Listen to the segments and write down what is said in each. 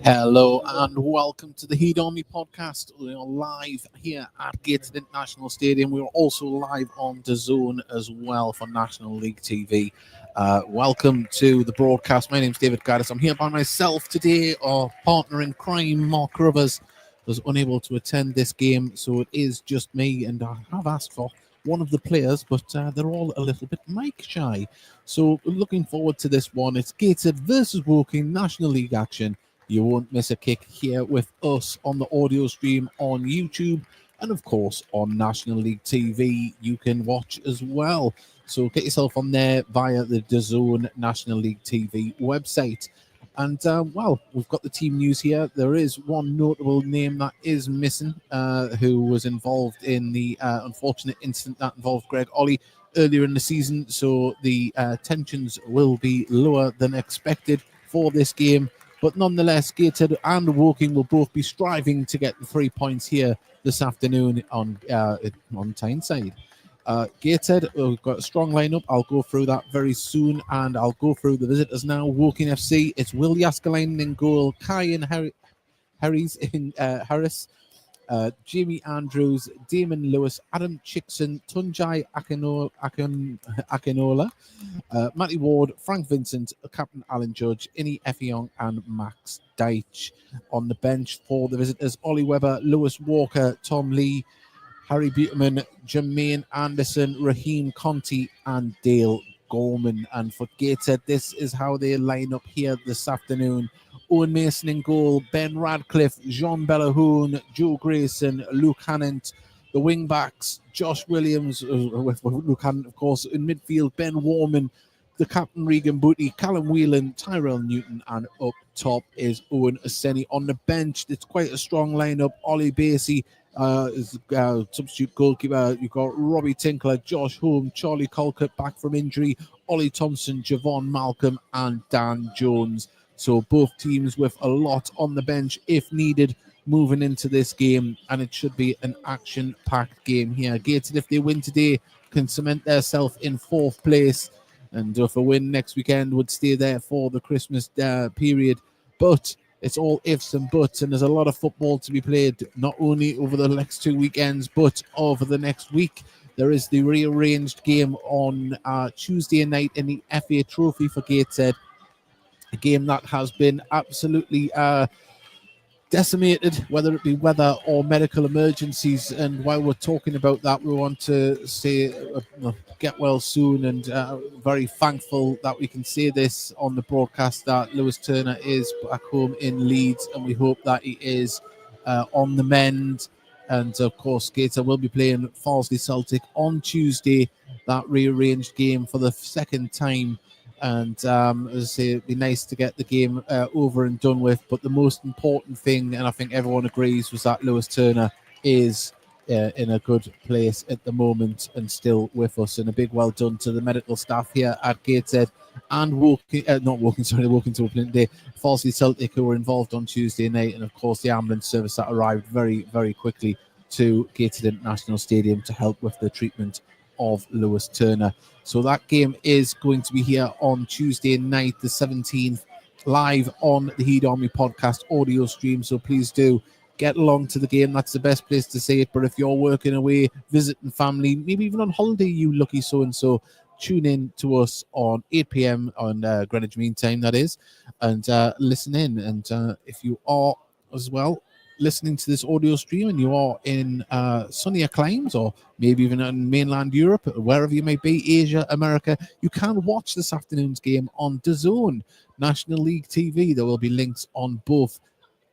Hello and welcome to the Heat Army podcast. We are live here at Gateshead International Stadium. We are also live on DAZN as well for National League TV. Welcome to the broadcast. My name is David Gaddis. I'm here by myself today. Our partner in crime, Mark Rivers, was unable to attend this game, so it is just me, and I have asked for one of the players, but they're all a little bit mic shy. So looking forward to this one. It's Gateshead versus Woking National League action. You won't miss a kick here with us on the audio stream on YouTube, and of course on National League TV you can watch as well. So get yourself on there via the DAZN National League TV website. And well, we've got the team news here. There is one notable name that is missing, who was involved in the unfortunate incident that involved Greg Ollie earlier in the season. So the tensions will be lower than expected for this game. But nonetheless, Gateshead and Woking will both be striving to get the 3 points here this afternoon on Tyneside. Gateshead, we've got a strong lineup. I'll go through that very soon, and I'll go through the visitors now. Woking FC, it's Will Yaskalainen in goal, Kyan Harris in Harris, Jamie Andrews, Damon Lewis, Adam Chickson, Tunjai Akinola, Matty Ward, Frank Vincent, Captain Alan Judge, Inni Effiong, and Max Deitch. On the bench for the visitors, Ollie Webber, Lewis Walker, Tom Lee, Harry Buterman, Jermaine Anderson, Raheem Conti, and Dale Gorman. And for Gateshead, this is how they line up here this afternoon. Owen Mason in goal, Ben Radcliffe, Jean Bellahoun, Joe Grayson, Luke Hannant. The wing backs, Josh Williams, with Luke Hannant, of course, in midfield, Ben Warman, the captain Regan Booty, Callum Whelan, Tyrell Newton, and up top is Owen Aseni. On the bench, it's quite a strong lineup. Ollie Basie is substitute goalkeeper. You've got Robbie Tinkler, Josh Holm, Charlie Colquitt back from injury, Ollie Thompson, Javon Malcolm, and Dan Jones. So both teams with a lot on the bench if needed moving into this game, and it should be an action-packed game here. Gateshead, if they win today, can cement themselves in fourth place, and if a win next weekend would stay there for the Christmas period. But it's all ifs and buts, and there's a lot of football to be played, not only over the next 2 weekends, but over the next week. There is the rearranged game on Tuesday night in the FA Trophy for Gateshead, a game that has been absolutely decimated, whether it be weather or medical emergencies. And while we're talking about that, we want to say get well soon, and very thankful that we can say this on the broadcast that Lewis Turner is back home in Leeds, and we hope that he is on the mend. And of course, Gateshead will be playing Farsley Celtic on Tuesday, that rearranged game for the second time. And as I say, it'd be nice to get the game over and done with. But the most important thing, and I think everyone agrees, was that Lewis Turner is in a good place at the moment and still with us. And a big well done to the medical staff here at Gateshead and Woking to opening day, Farsley Celtic, who were involved on Tuesday night, and of course the ambulance service that arrived very, very quickly to Gateshead International Stadium to help with the treatment of Lewis Turner. So that game is going to be here on Tuesday night, the 17th, live on the Heat Army podcast audio stream. So please do get along to the game. That's the best place to say it. But if you're working away, visiting family, maybe even on holiday, you lucky so-and-so, tune in to us on 8 p.m. on Greenwich Mean Time, that is, and listen in. And if you are as well listening to this audio stream and you are in sunnier climes, or maybe even in mainland Europe, wherever you may be, Asia, America, you can watch this afternoon's game on DAZN National League TV. There will be links on both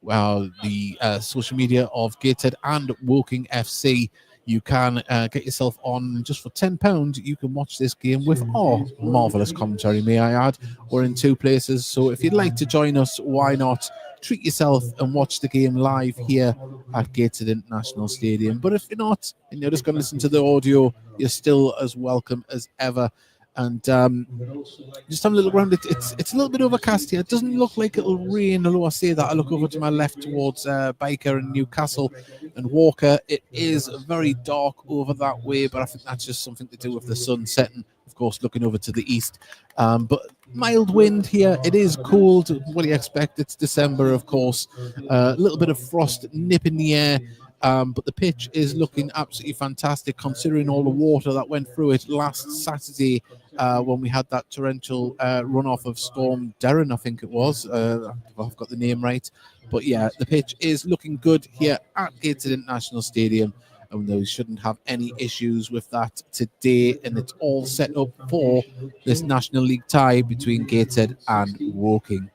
the social media of Gateshead and Woking FC. You can get yourself on, just for £10 you can watch this game with our marvellous commentary, may I add. We're in two places, so if you'd like to join us, why not? Treat yourself and watch the game live here at Gateshead International Stadium. But if you're not, and you're just going to listen to the audio, you're still as welcome as ever. And just having a look around, it's a little bit overcast here. It doesn't look like it'll rain, although I say that. I look over to my left towards Baker and Newcastle and Walker. It is very dark over that way, but I think that's just something to do with the sun setting of course, looking over to the east. But mild wind here. It is cold. What do you expect? It's December, of course. A little bit of frost nip in the air. But the pitch is looking absolutely fantastic considering all the water that went through it last Saturday when we had that torrential runoff of Storm Darren, I think it was. If I've got the name right. But yeah, the pitch is looking good here at Gateshead International Stadium. And we shouldn't have any issues with that today. And it's all set up for this National League tie between Gateshead and Woking.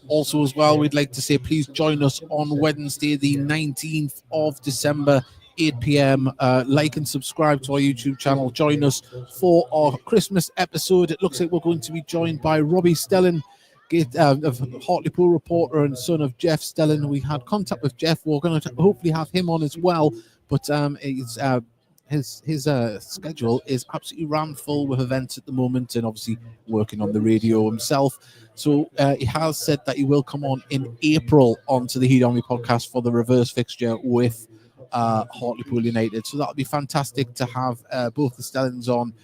Also, as well, we'd like to say please join us on Wednesday, the 19th of December, 8 p.m. Like and subscribe to our YouTube channel. Join us for our Christmas episode. It looks like we're going to be joined by Robbie Stelling, of Hartlepool reporter and son of Jeff Stelling. We had contact with Jeff. We're going to hopefully have him on as well. But his schedule is absolutely rammed full with events at the moment, and obviously working on the radio himself. So he has said that he will come on in April onto the Heat Army podcast for the reverse fixture with Hartlepool United. So that'll be fantastic to have both the Stellings on,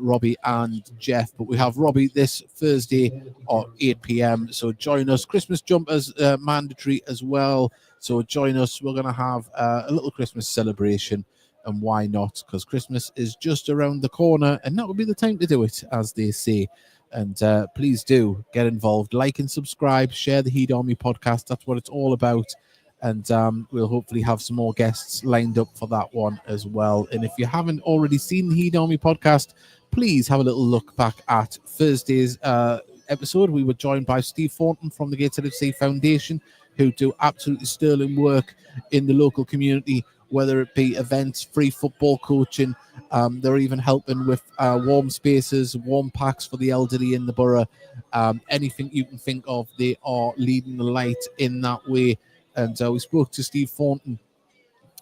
Robbie and Jeff. But we have Robbie this Thursday at 8 p.m. So join us. Christmas jumpers mandatory as well. So join us. We're going to have a little Christmas celebration. And why not? Because Christmas is just around the corner, and that would be the time to do it, as they say. And please do get involved. Like and subscribe. Share the Heat Army podcast. That's what it's all about. And we'll hopefully have some more guests lined up for that one as well. And if you haven't already seen the Heat Army podcast, please have a little look back at Thursday's episode. We were joined by Steve Thornton from the Gateshead FC Foundation, who do absolutely sterling work in the local community, whether it be events, free football coaching. They're even helping with warm spaces, warm packs for the elderly in the borough. Anything you can think of, they are leading the light in that way. And we spoke to Steve Thornton,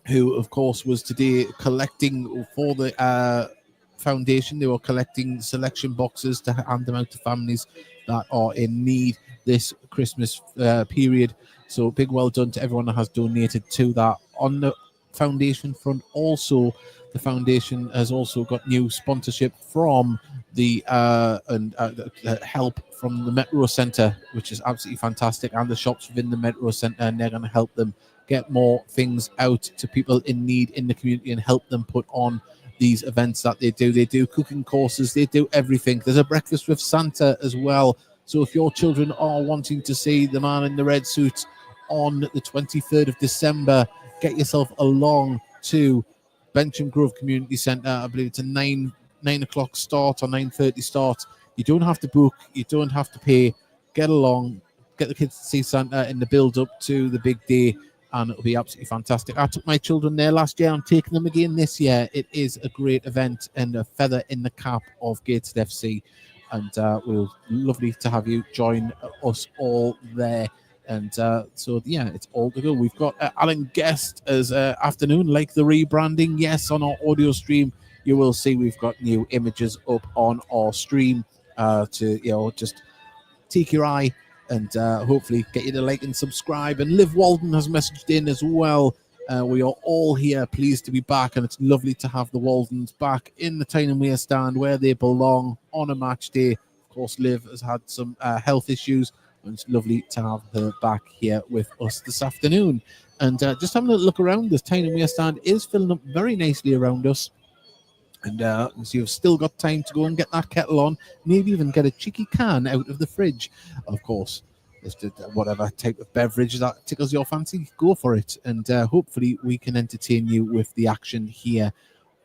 who, of course, was today collecting for the foundation. They were collecting selection boxes to hand them out to families that are in need this Christmas period. So big well done to everyone that has donated to that. On the foundation front, also, the foundation has also got new sponsorship from the help from the Metro Centre, which is absolutely fantastic, and the shops within the Metro Centre, and they're going to help them get more things out to people in need in the community and help them put on these events that they do. They do cooking courses, they do everything. There's a breakfast with Santa as well. So if your children are wanting to see the man in the red suit on the 23rd of December, get yourself along to Bentham Grove Community Centre. I believe it's a 9 o'clock start or 9:30 start. You don't have to book, you don't have to pay. Get along, get the kids to see Santa in the build up to the big day, and it'll be absolutely fantastic. I took my children there last year. I'm taking them again this year. It is a great event and a feather in the cap of Gateshead FC, and we'll lovely to have you join us all there. And so, yeah, it's all to go. We've got Alan Guest as afternoon, like the rebranding. Yes, on our audio stream, you will see we've got new images up on our stream to, just take your eye and hopefully get you to like and subscribe. And Liv Walden has messaged in as well. We are all here, pleased to be back, and it's lovely to have the Waldens back in the Tyne Wear stand where they belong on a match day. Of course, Liv has had some health issues, and it's lovely to have her back here with us this afternoon. And just having a look around, this Tyne Wear stand is filling up very nicely around us. And so you've still got time to go and get that kettle on, maybe even get a cheeky can out of the fridge. Of course, whatever type of beverage that tickles your fancy, go for it. And hopefully we can entertain you with the action here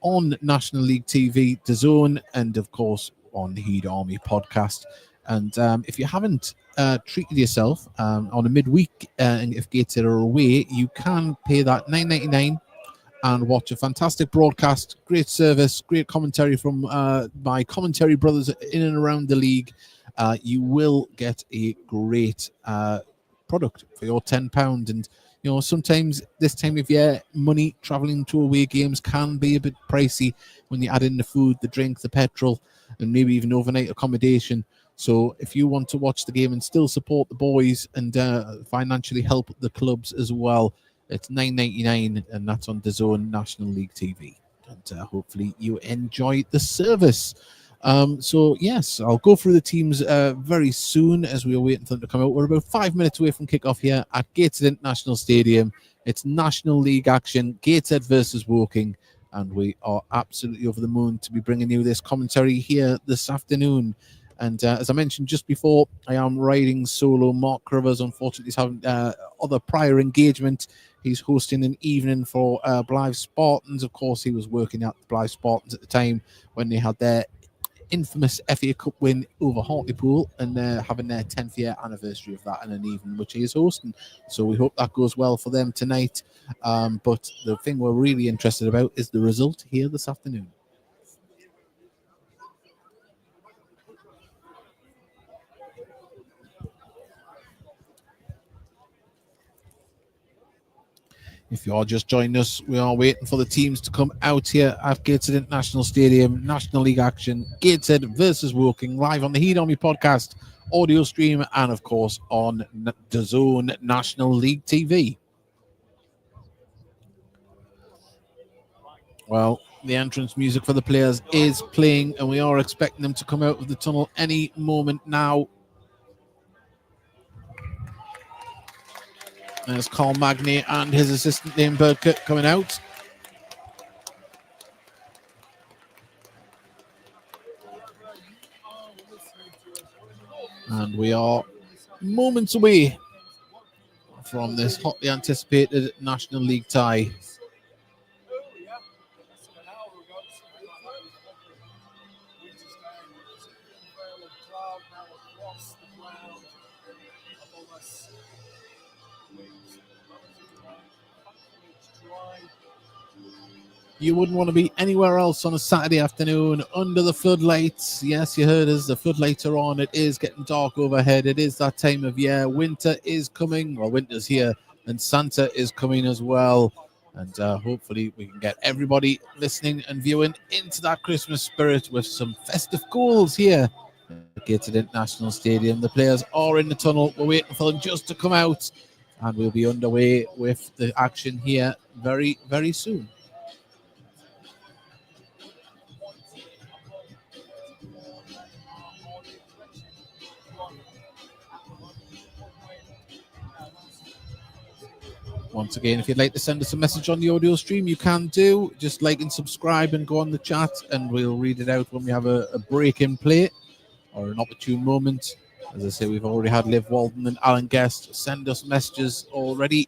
on National League TV, DAZN, and of course on the Heat Army podcast. And if you haven't treated yourself on a midweek, and if Gateshead are away, you can pay that $9.99 and watch a fantastic broadcast, great service, great commentary from my commentary brothers in and around the league. You will get a great product for your £10. And, sometimes this time of year, money travelling to away games can be a bit pricey when you add in the food, the drink, the petrol, and maybe even overnight accommodation. So if you want to watch the game and still support the boys and financially help the clubs as well, it's $9.99, and that's on DAZN National League TV. And hopefully you enjoy the service. So yes, I'll go through the teams very soon as we are waiting for them to come out. We're about 5 minutes away from kickoff here at Gateshead International Stadium. It's National League action, Gateshead versus Woking, and we are absolutely over the moon to be bringing you this commentary here this afternoon. And as I mentioned just before, I am riding solo. Mark Rivers, unfortunately, is having other prior engagement. He's hosting an evening for Blythe Spartans. Of course, he was working at Blythe Spartans at the time when they had their infamous FA Cup win over Hartlepool, and having their 10th year anniversary of that in an evening which he is hosting. So we hope that goes well for them tonight. But the thing we're really interested about is the result here this afternoon. If you are just joining us, we are waiting for the teams to come out here at Gateshead International Stadium. National League action, Gateshead versus Woking, live on the Heat Army podcast, audio stream, and of course on DAZN National League TV. Well, the entrance music for the players is playing, and we are expecting them to come out of the tunnel any moment now. There's Carl Magny and his assistant Liam Birdcut coming out. And we are moments away from this hotly anticipated National League tie. You wouldn't want to be anywhere else on a Saturday afternoon under the floodlights. Yes, you heard us. The floodlights are on. It is getting dark overhead. It is that time of year. Winter is coming. Well, winter's here, and Santa is coming as well. And hopefully we can get everybody listening and viewing into that Christmas spirit with some festive goals here at Gateshead International Stadium. The players are in the tunnel. We're waiting for them just to come out, and we'll be underway with the action here very, very soon. Once again, if you'd like to send us a message on the audio stream, you can do. Just like and subscribe and go on the chat, and we'll read it out when we have a break in play or an opportune moment. As I say, we've already had Liv Walden and Alan Guest send us messages already.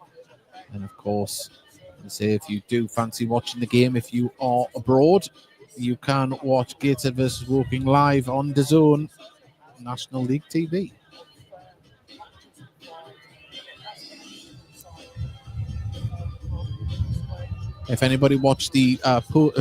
And of course, I say if you do fancy watching the game, if you are abroad, you can watch Gateshead versus Woking live on DAZN National League TV. If anybody watched the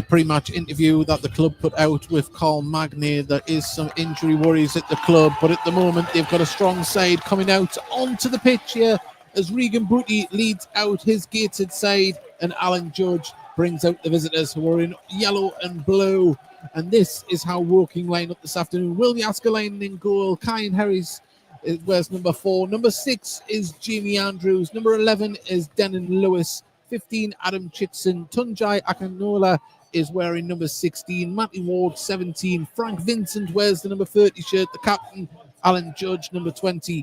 pre-match interview that the club put out with Carl Magny, there is some injury worries at the club, but at the moment they've got a strong side coming out onto the pitch here as Regan Booty leads out his Gateshead side and Alan Judge brings out the visitors who are in yellow and blue. And this is how Woking line up this afternoon. Will Yaskalainen in goal. Kyan Harris wears number 4. Number 6 is Jamie Andrews. Number 11 is Denon Lewis. 15, Adam Chickson. Tunjai Akanola is wearing number 16. Matty Ward, 17. Frank Vincent wears the number 30 shirt. The captain, Alan Judge, number 20.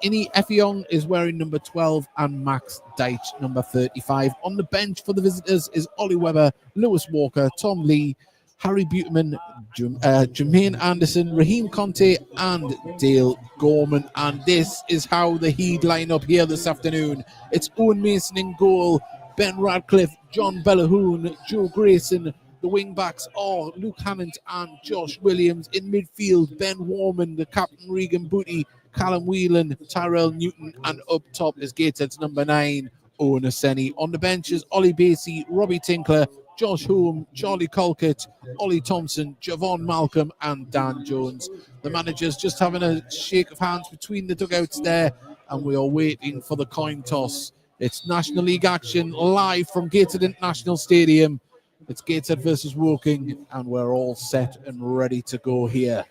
Ini Effiong is wearing number 12. And Max Deitch, number 35. On the bench for the visitors is Ollie Webber, Lewis Walker, Tom Lee, Harry Buteman, Jermaine Anderson, Raheem Conte, and Dale Gorman. And this is how the Heat line up here this afternoon. It's Owen Mason in goal, Ben Radcliffe, John Bellahoon, Joe Grayson. The wing-backs are Luke Hannant and Josh Williams. In midfield, Ben Warman, the captain, Regan Booty, Callum Whelan, Tyrell Newton, and up top is Gateshead's number 9, Owen Aseni. On the benches, Ollie Basie, Robbie Tinkler, Josh Hulme, Charlie Colkett, Ollie Thompson, Javon Malcolm, and Dan Jones. The managers just having a shake of hands between the dugouts there, and we are waiting for the coin toss. It's National League action live from Gateshead International Stadium. It's Gateshead versus Woking, and we're all set and ready to go here.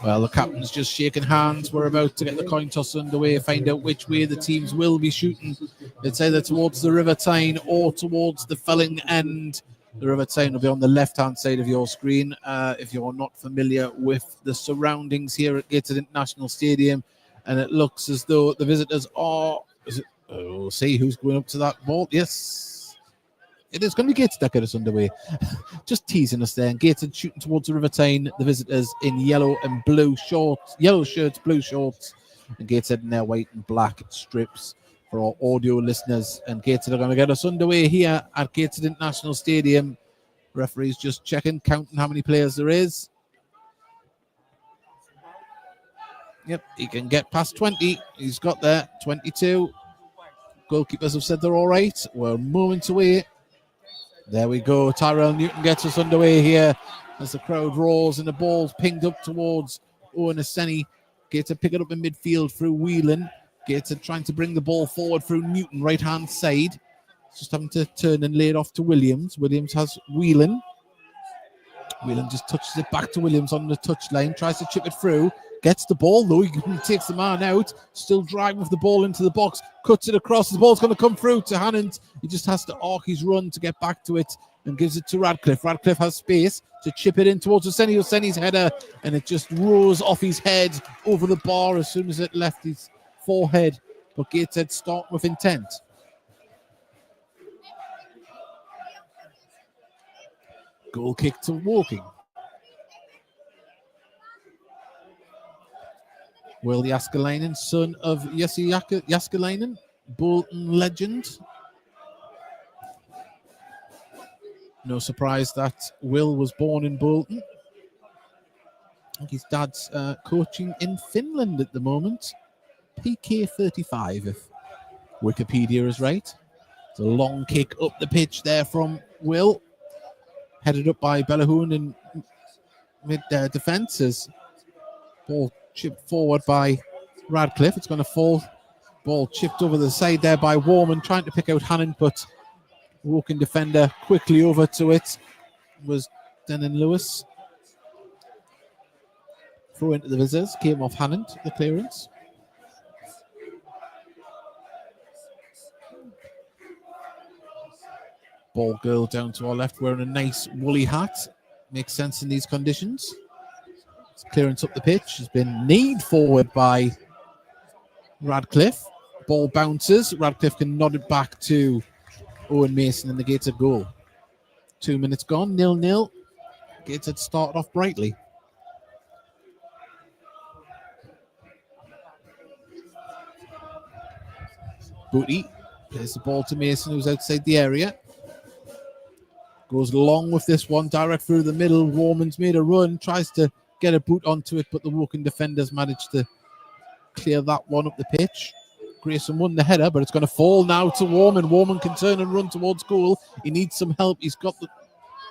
Well, the captain's just shaking hands. We're about to get the coin toss underway, find out which way the teams will be shooting. It's either towards the River Tyne or towards the Felling end. The River Tyne will be on the left-hand side of your screen. If you're not familiar with the surroundings here at Gateshead International Stadium, and it looks as though the visitors are... We'll see who's going up to that ball. Yes, it is going to be Gateshead that get us underway. Just teasing us there. And Gateshead shooting towards the River Tyne. The visitors in yellow and blue shorts, yellow shirts, blue shorts, and Gateshead in their white and black strips for our audio listeners. And Gateshead are going to get us underway here at Gateshead International Stadium. Referee's just checking, counting how many players there is. Yep, he can get past 20. He's got there, 22. Goalkeepers have said they're all right. We're moments away. There we go. Tyrell Newton gets us underway here as the crowd roars and the ball's pinged up towards Owen Aseni. Gateshead pick it up in midfield through Whelan. Gateshead trying to bring the ball forward through Newton, right-hand side. Just having to turn and lay it off to Williams. Williams has Whelan. Whelan just touches it back to Williams on the touchline. Tries to chip it through. Gets the ball, though. He takes the man out. Still driving with the ball into the box. Cuts it across. The ball's going to come through to Hannant. He just has to arc his run to get back to it and gives it to Radcliffe. Radcliffe has space to chip it in towards Oseni. Oseni's header, and it just rose off his head over the bar as soon as it left his forehead. But Gateshead start with intent. Goal kick to Woking. Will Jaskalainen, son of Jesse Jaskalainen, Bolton legend. No surprise that Will was born in Bolton. I think his dad's coaching in Finland at the moment. PK35, if Wikipedia is right. It's a long kick up the pitch there from Will. Headed up by Bellahoon in mid-defence as ball chipped forward by Radcliffe. It's going to fall. Ball chipped over the side there by Warman, trying to pick out Hannon, but Woking defender quickly over to it was Denon Lewis. Throw into the visitors, came off Hannon, the clearance. Ball girl down to our left wearing a nice woolly hat. Makes sense in these conditions. Clearance up the pitch has been kneed forward by Radcliffe. Ball bounces. Radcliffe can nod it back to Owen Mason and the Gateshead goal. 2 minutes gone, 0-0. Gateshead started off brightly. Booty plays the ball to Mason, who's outside the area. Goes long with this one, direct through the middle. Warman's made a run, tries to get a boot onto it, but the Woking defenders managed to clear that one up the pitch. Grayson won the header, but it's going to fall now to Warman. Warman can turn and run towards goal. He needs some help. He's got the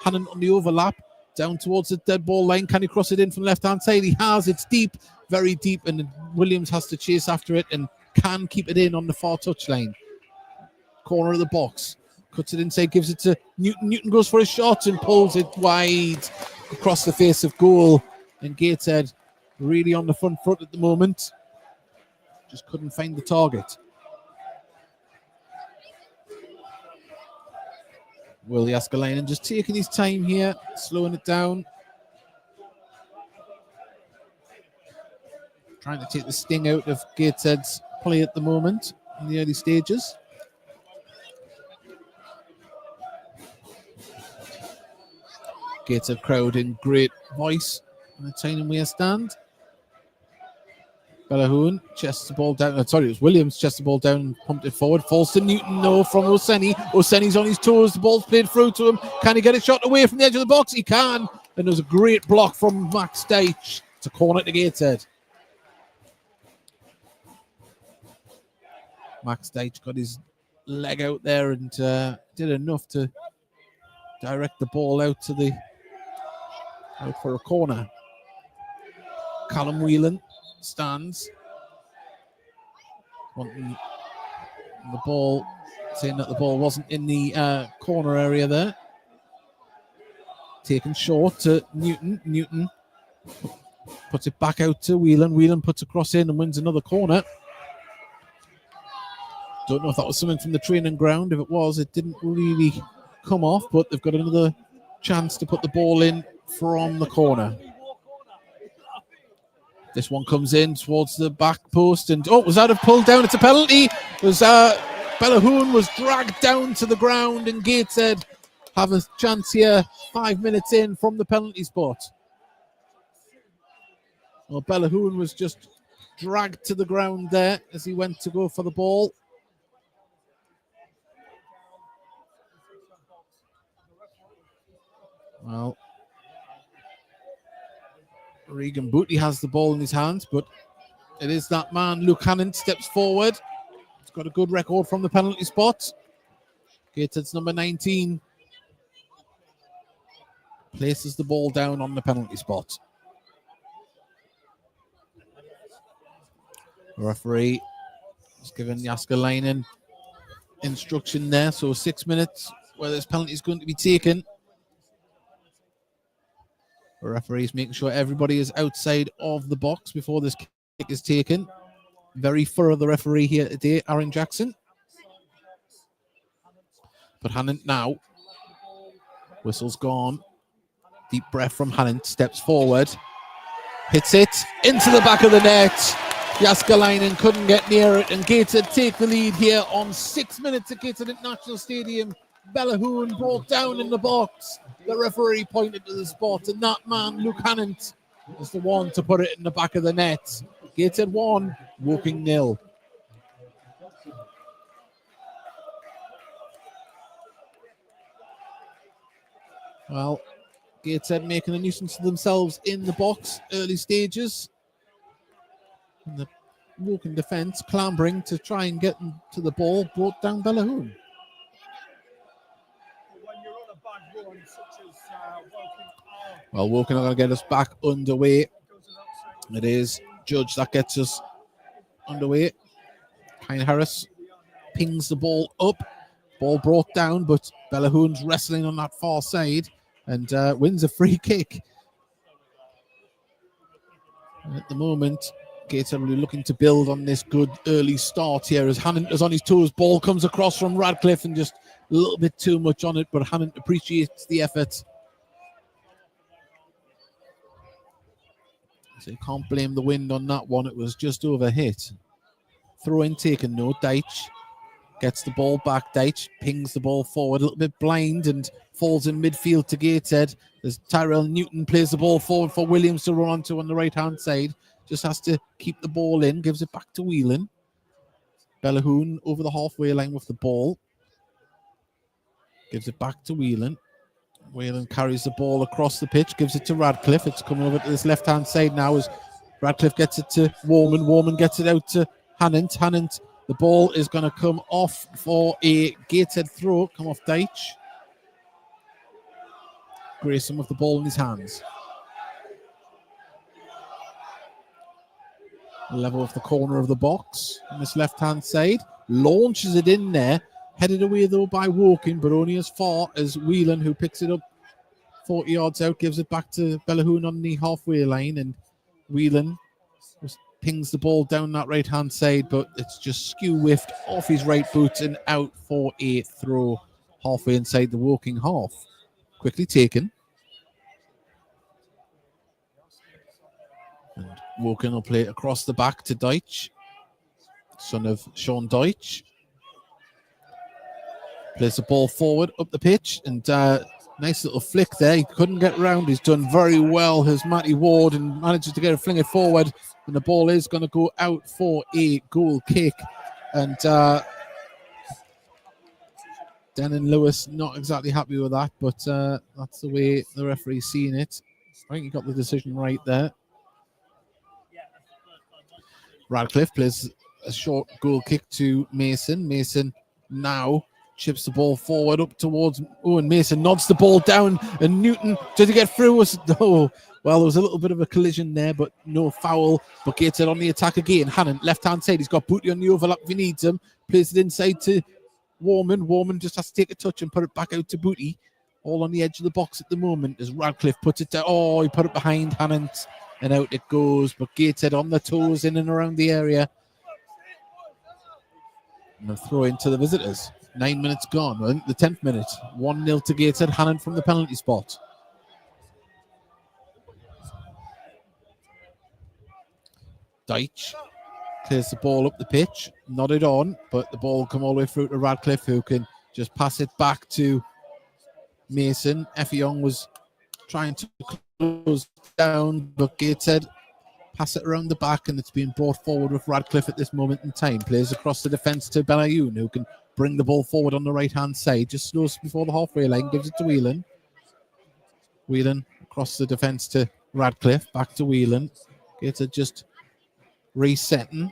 Hannon on the overlap, down towards the dead ball line. Can he cross it in from left-hand side? He has. It's deep, very deep, and Williams has to chase after it and can keep it in on the far touchline. Corner of the box. Cuts it inside, gives it to Newton. Newton goes for a shot and pulls it wide across the face of goal. And Gateshead really on the front foot at the moment. Just couldn't find the target. Will Jaskalainen just taking his time here, slowing it down. Trying to take the sting out of Gateshead's play at the moment in the early stages. Gateshead crowd in great voice on the Tyne Weir stand. Bellahoon chests the ball down. It was Williams chests the ball down and pumped it forward. Falls to Newton, no, from Oseni. Oseni's on his toes. The ball's played through to him. Can he get a shot away from the edge of the box? He can. And there's a great block from Max Deitch. It's a corner to Gateshead. Max Deitch got his leg out there and did enough to direct the ball out for a corner. Callum Whelan stands, wanting the ball, saying that the ball wasn't in the corner area there. Taken short to Newton. Newton Puts it back out to Whelan. Whelan puts a cross in and wins another corner. Don't know if that was something from the training ground. If it was, it didn't really come off, but they've got another chance to put the ball in from the corner. This one comes in towards the back post, and was that a pull down? It's a penalty. It was Bellahoon was dragged down to the ground, and Gateshead have a chance here 5 minutes in from the penalty spot. Well, Bellahoon was just dragged to the ground there as he went to go for the ball. Well, Regan Booty has the ball in his hands, but it is that man, Luke Hannon, steps forward. He's got a good record from the penalty spot. Gateshead's number 19 places the ball down on the penalty spot. The referee has given Jaskalainen instruction there, so 6 minutes where this penalty is going to be taken. The referee is making sure everybody is outside of the box before this kick is taken. Very thorough, the referee here today, Aaron Jackson. But Hannon now. Whistle's gone. Deep breath from Hannon. Steps forward. Hits it into the back of the net. Jaskalainen couldn't get near it. And Gateshead take the lead here on 6 minutes at Gateshead International Stadium. Bellahoon brought down in the box. The referee pointed to the spot, and that man, Luke Hannon, is the one to put it in the back of the net. Gateshead 1, Woking 0. Well, Gateshead making a nuisance of themselves in the box, early stages. And the Woking defence clambering to try and get to the ball, brought down Bellahoon. Well, Woking are going to get us back underway. It is Judge that gets us underway. Kyle Harris pings the ball up. Ball brought down, but Bellahoon's wrestling on that far side and wins a free kick. And at the moment, Gateshead really looking to build on this good early start here as Hannon is on his toes. Ball comes across from Radcliffe and just a little bit too much on it, but Hannon appreciates the effort. So you can't blame the wind on that one. It was just over hit. Throw in taken, no. Deitch gets the ball back. Deitch pings the ball forward, a little bit blind and falls in midfield to Gateshead. As Tyrell Newton plays the ball forward for Williams to run onto on the right-hand side. Just has to keep the ball in, gives it back to Whelan. Bellahoon over the halfway line with the ball. Gives it back to Whelan. Whelan carries the ball across the pitch, gives it to Radcliffe. It's coming over to this left-hand side now as Radcliffe gets it to Warman. Warman gets it out to Hannon. Hannon, the ball is going to come off for a Gateshead throw. Come off Deitch. Grayson with the ball in his hands. Level of the corner of the box on this left-hand side. Launches it in there. Headed away, though, by Woking, but only as far as Whelan, who picks it up 40 yards out, gives it back to Bellahoon on the halfway line, and Whelan just pings the ball down that right-hand side, but it's just skew-whiffed off his right boot and out for a throw halfway inside the Woking half. Quickly taken. And Woking will play it across the back to Deitch, son of Sean Deitch. Plays the ball forward up the pitch, and nice little flick there. He couldn't get round. He's done very well, as Matty Ward, and manages to get a fling it forward. And the ball is going to go out for a goal kick. And Denon Lewis not exactly happy with that, but that's the way the referee's seeing it. I think he got the decision right there. Radcliffe plays a short goal kick to Mason. Mason now chips the ball forward up towards Owen. Mason nods the ball down, and Newton, did he get through? Well, there was a little bit of a collision there, but no foul. But Gateshead on the attack again. Hannon, left-hand side. He's got Booty on the overlap if he needs him. Plays it inside to Warman. Warman just has to take a touch and put it back out to Booty all on the edge of the box at the moment as Radcliffe puts it down. Oh, he put it behind Hannant and out it goes. But Gateshead on the toes in and around the area. And a throw into the visitors. 9 minutes gone. I think the 10th minute. 1-0 to Gateshead. Hannant from the penalty spot. Deitch clears the ball up the pitch. Nodded on, but the ball come all the way through to Radcliffe, who can just pass it back to Mason. Effiong was trying to close down, but Gateshead pass it around the back, and it's being brought forward with Radcliffe at this moment in time. Plays across the defence to Benayoun, who can bring the ball forward on the right-hand side. Just slows before the halfway line, gives it to Whelan. Whelan across the defence to Radcliffe, back to Whelan. Gateshead just resetting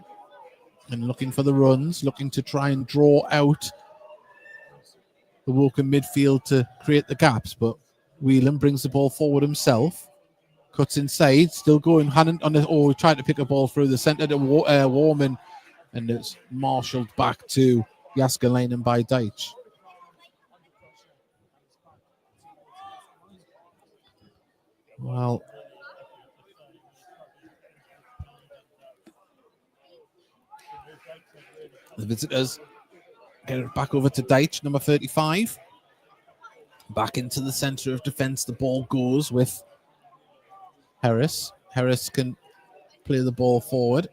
and looking for the runs, looking to try and draw out the Woking midfield to create the gaps, but Whelan brings the ball forward himself, cuts inside, still going. Hannant on the. Oh, he tried to pick a ball through the centre to Warman, and it's marshalled back to Jääskeläinen by Deitch. Well, the visitors get it back over to Deitch, number 35. Back into the centre of defence. The ball goes with Harris. Harris can play the ball forward.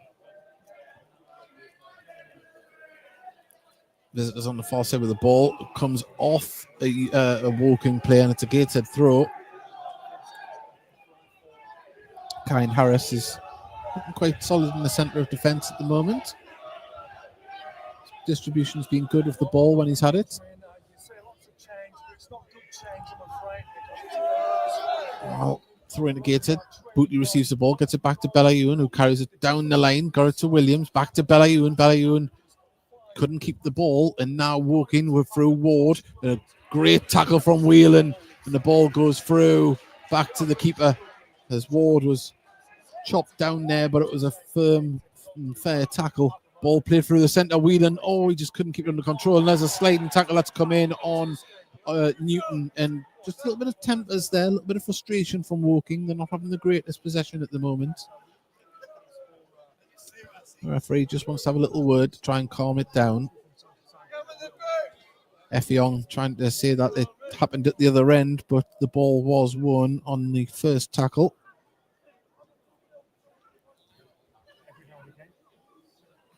Visitors on the far side with the ball. It comes off a Woking player, and it's a Gateshead throw. Kyle Harris is quite solid in the centre of defence at the moment. Distribution's been good with the ball when he's had it. Well, throwing to Gateshead. Bootley receives the ball, gets it back to Benayoun, who carries it down the line. Got it to Williams, back to Benayoun. Benayoun couldn't keep the ball, and now Woking with through Ward. A great tackle from Whelan, and the ball goes through back to the keeper as Ward was chopped down there, but it was a firm and fair tackle. Ball played through the centre. Whelan, he just couldn't keep it under control. And there's a sliding tackle that's come in on Newton, and just a little bit of tempers there, a little bit of frustration from Woking. They're not having the greatest possession at the moment. The referee just wants to have a little word to try and calm it down. Effiong trying to say that it happened at the other end, but the ball was won on the first tackle.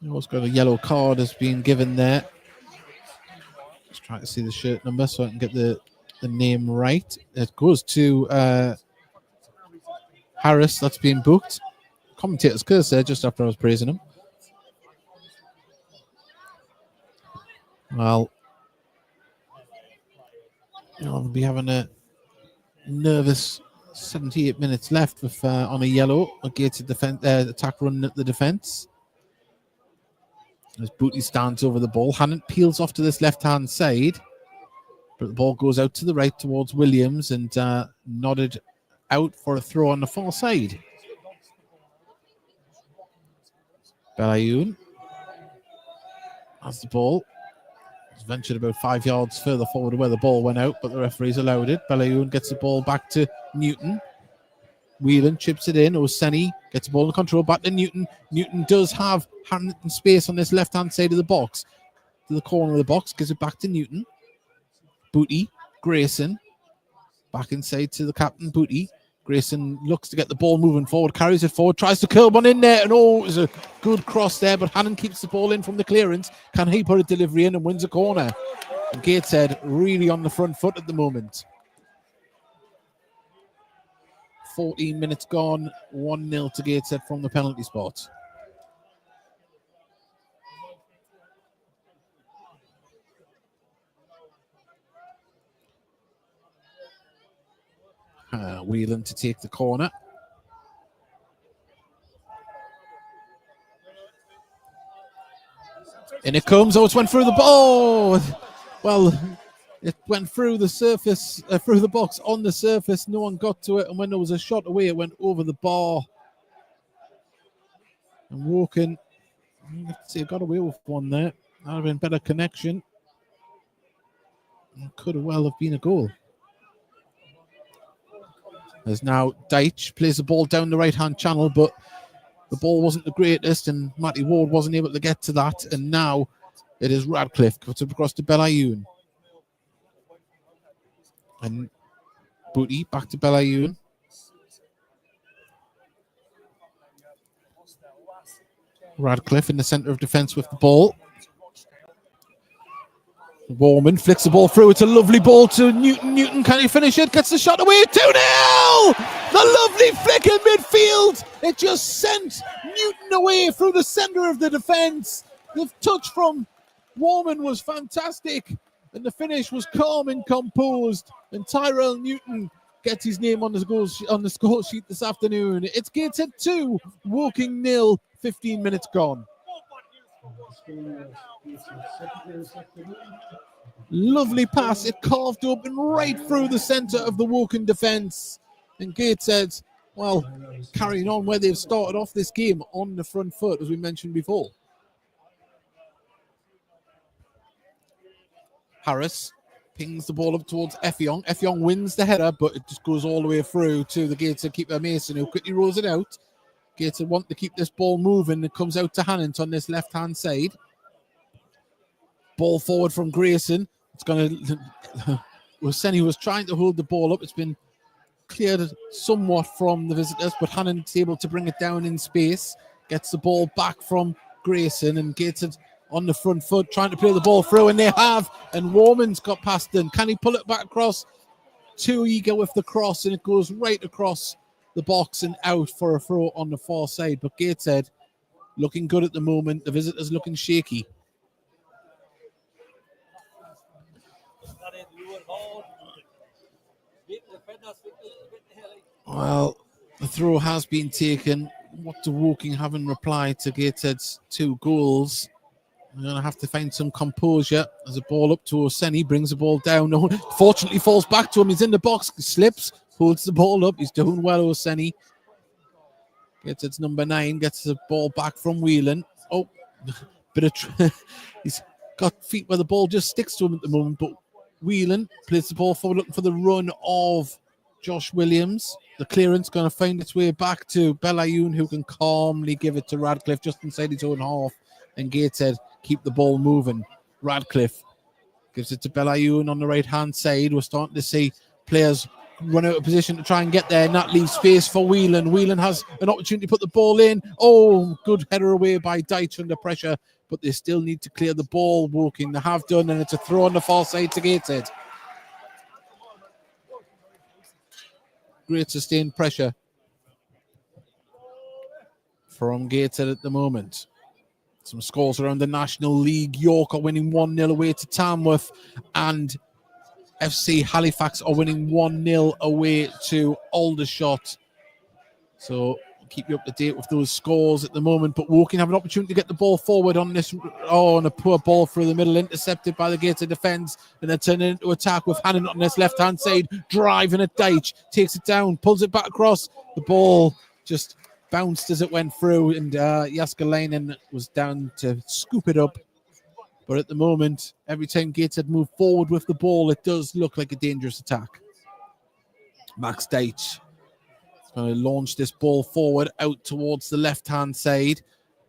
He's got a yellow card has been given there. Just trying to see the shirt number so I can get the name right. It goes to Harris. That's been booked. Commentator's curse there just after I was praising him. Well, we'll be having a nervous 78 minutes left with on a yellow. A gated attack run at the defence. As Bootley stands over the ball. Hannant peels off to this left-hand side. But the ball goes out to the right towards Williams and nodded out for a throw on the far side. Benayoun has the ball. He's ventured about 5 yards further forward where the ball went out, but the referees allowed it. Benayoun gets the ball back to Newton. Whelan chips it in. Oseni gets the ball in control back to Newton. Newton does have hand and space on this left-hand side of the box. To the corner of the box. Gives it back to Newton. Booty. Grayson. Back inside to the captain, Booty. Grayson looks to get the ball moving forward. Carries it forward. Tries to curl one in there. And it was a good cross there. But Hannon keeps the ball in from the clearance. Can he put a delivery in and wins a corner? And Gateshead really on the front foot at the moment. 14 minutes gone, 1-0 to Gateshead from the penalty spot. Whelan to take the corner. And it comes. It's went through the ball. Well, it went through the surface, through the box on the surface. No one got to it. And when there was a shot away, it went over the bar. And Woking, let's see, got away with one there. That would have been better connection. It could have well have been a goal. As now Deitch plays the ball down the right-hand channel, but the ball wasn't the greatest, and Matty Ward wasn't able to get to that. And now it is Radcliffe cuts it across to Belayun. And Booty back to Belayun. Radcliffe in the centre of defence with the ball. Warman flicks the ball through. It's a lovely ball to Newton. Newton, can he finish it? Gets the shot away. 2-0! The lovely flick in midfield. It just sent Newton away through the centre of the defence. The touch from Warman was fantastic. And the finish was calm and composed. And Tyrell Newton gets his name on the score sheet this afternoon. It's Gateshead 2, Woking 0, 15 minutes gone. Lovely pass. It carved open right through the centre of the Woking defence. And Gateshead, well, carrying on where they've started off this game on the front foot, as we mentioned before. Harris pings the ball up towards Effiong. Effiong wins the header, but it just goes all the way through to the Gateshead keeper Mason, who quickly rolls it out. Gateshead want to keep this ball moving. It comes out to Hannant on this left-hand side. Ball forward from Grayson. It's going to... Senny was trying to hold the ball up. It's been cleared somewhat from the visitors, but Hannant's able to bring it down in space. Gets the ball back from Grayson, and Gateshead on the front foot, trying to play the ball through, and they have. And Warman's got past them. Can he pull it back across? Too eager with the cross, and it goes right across the box and out for a throw on the far side. But Gateshead looking good at the moment. The visitors looking shaky. Well, the throw has been taken. What do Woking have in reply to Gateshead's 2 goals? We're going to have to find some composure. There's a ball up to Oseni, brings the ball down. No, fortunately falls back to him. He's in the box, slips, holds the ball up. He's doing well, Oseni. Gateshead's number 9, gets the ball back from Whelan. Oh, bit of he's got feet where the ball just sticks to him at the moment, but Whelan plays the ball forward, looking for the run of Josh Williams. The clearance going to find its way back to Belayun, who can calmly give it to Radcliffe just inside his own half. And Gateshead keep the ball moving. Radcliffe gives it to Belayun on the right-hand side. We're starting to see players run out of position to try and get there, and that leaves space for Whelan. Whelan has an opportunity to put the ball in. Oh, good header away by Deitch under pressure, but they still need to clear the ball. Woking, they have done, and it's a throw on the far side to Gateshead. Great sustained pressure from Gateshead at the moment. Some scores around the National League. York are winning 1-0 away to Tamworth, and FC Halifax are winning 1-0 away to Aldershot. So keep you up to date with those scores at the moment. But Woking have an opportunity to get the ball forward on this. Oh, and a poor ball through the middle, intercepted by the Gateshead defence. And then turning into attack with Hannon on this left-hand side. Driving at Deitch. Takes it down, pulls it back across. The ball just bounced as it went through. And Jaskalainen was down to scoop it up. But at the moment, every time Gateshead move forward with the ball, it does look like a dangerous attack. Max Deitch going to launch this ball forward out towards the left-hand side.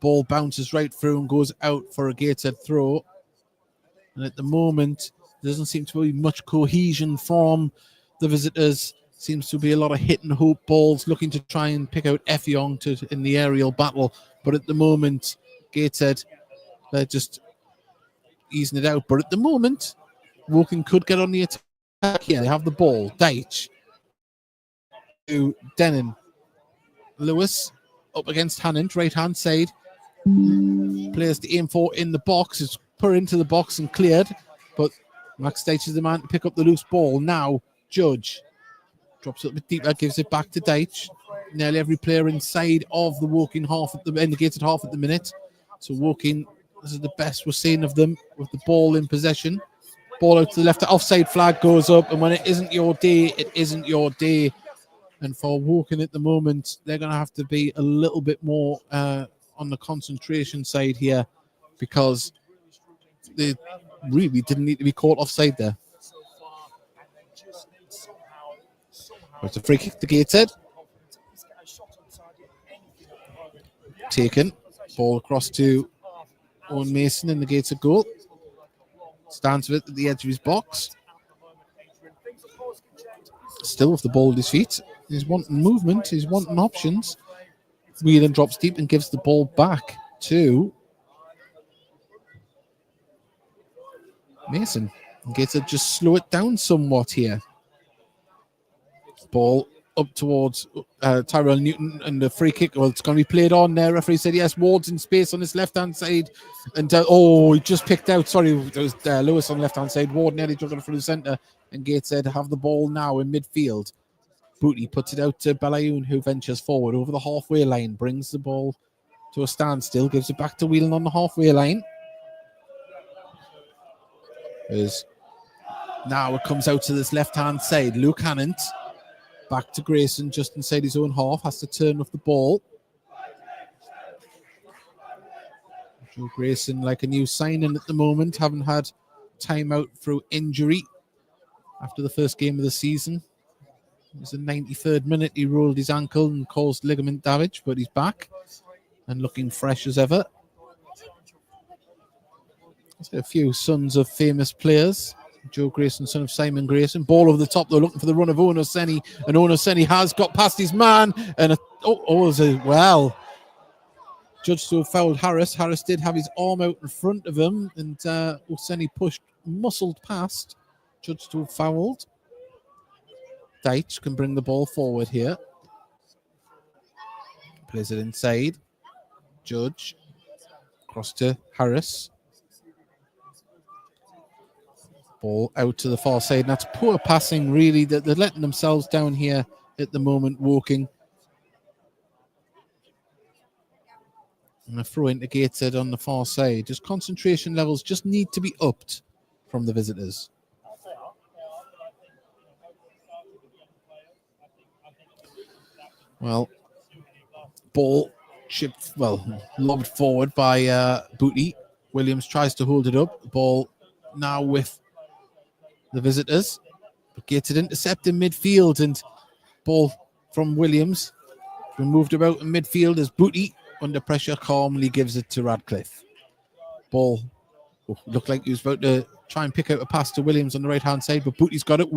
Ball bounces right through and goes out for a Gateshead throw. And at the moment, there doesn't seem to be much cohesion from the visitors. Seems to be a lot of hit and hope balls, looking to try and pick out Effiong in the aerial battle. But at the moment, Gateshead, they're just easing it out. But at the moment, Woking could get on the attack here. They have the ball. Deitch to Denon. Lewis up against Hannant, right-hand side. Players to aim for in the box. It's put into the box and cleared. But Max Deitch is the man to pick up the loose ball. Now, Judge drops it a bit deeper, gives it back to Deitch. Nearly every player inside of the Woking half at the indicated half at the minute. So Woking, this is the best we're seeing of them with the ball in possession. Ball out to the left, the offside flag goes up, and when it isn't your day, it isn't your day. And for Woking at the moment, they're going to have to be a little bit more on the concentration side here, because they really didn't need to be caught offside there. It's a free kick to Gateshead. Taken. Ball across to Owen Mason in the Gateshead goal. Stands with it at the edge of his box. Still with the ball at his feet. He's wanting movement. He's wanting options. Whelan drops deep and gives the ball back to Mason. Gateshead just slow it down somewhat here. Ball up towards Tyrell Newton and the free kick. Well, it's going to be played on there. Referee said yes. Ward's in space on his left-hand side. And he just picked out. Sorry, it was Lewis on the left-hand side. Ward nearly took it through the centre. And Gateshead have the ball now in midfield. Booty puts it out to Balayoun, who ventures forward over the halfway line. Brings the ball to a standstill. Gives it back to Whelan on the halfway line. Now it comes out to this left-hand side. Luke Hannant. Back to Grayson, just inside his own half. Has to turn off the ball. Joe Grayson, like a new signing at the moment, haven't had time out through injury after the first game of the season. It was the 93rd minute. He rolled his ankle and caused ligament damage, but he's back and looking fresh as ever. There's a few sons of famous players. Joe Grayson, son of Simon Grayson. Ball over the top, though, looking for the run of Onoseni. And Onoseni has got past his man. And judged to have fouled Harris. Harris did have his arm out in front of him. And Onoseni muscled past. Judged to have fouled. Deitch can bring the ball forward here. Plays it inside. Judge. Cross to Harris. Ball out to the far side. And that's poor passing, really. They're letting themselves down here at the moment, walking. And a throw into Gateshead on the far side. Just concentration levels just need to be upped from the visitors. Well, ball chipped, lobbed forward by Booty. Williams tries to hold it up. Ball now with the visitors. But Gateshead intercept in midfield, and ball from Williams. Been moved about in midfield as Booty, under pressure, calmly gives it to Radcliffe. Ball looked like he was about to try and pick out a pass to Williams on the right-hand side, but Booty's got it.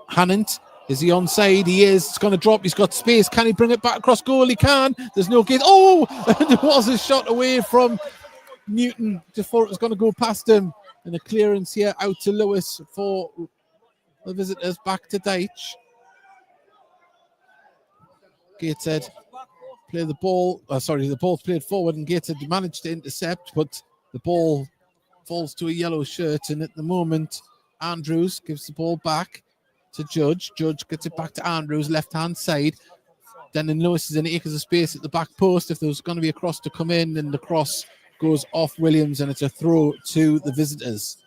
Hannant, is he onside? He is. It's going to drop. He's got space. Can he bring it back across goal? He can. There's no gate. There was a shot away from Newton before it was going to go past him. And a clearance here out to Lewis for the visitors. Back to Deitch. Gateshead play the ball. The ball's played forward and Gateshead managed to intercept, but the ball falls to a yellow shirt. And at the moment, Andrews gives the ball back to Judge. Judge gets it back to Andrews, left-hand side. Then Lewis is in acres of space at the back post. If there was going to be a cross to come in, then the cross goes off Williams and it's a throw to the visitors.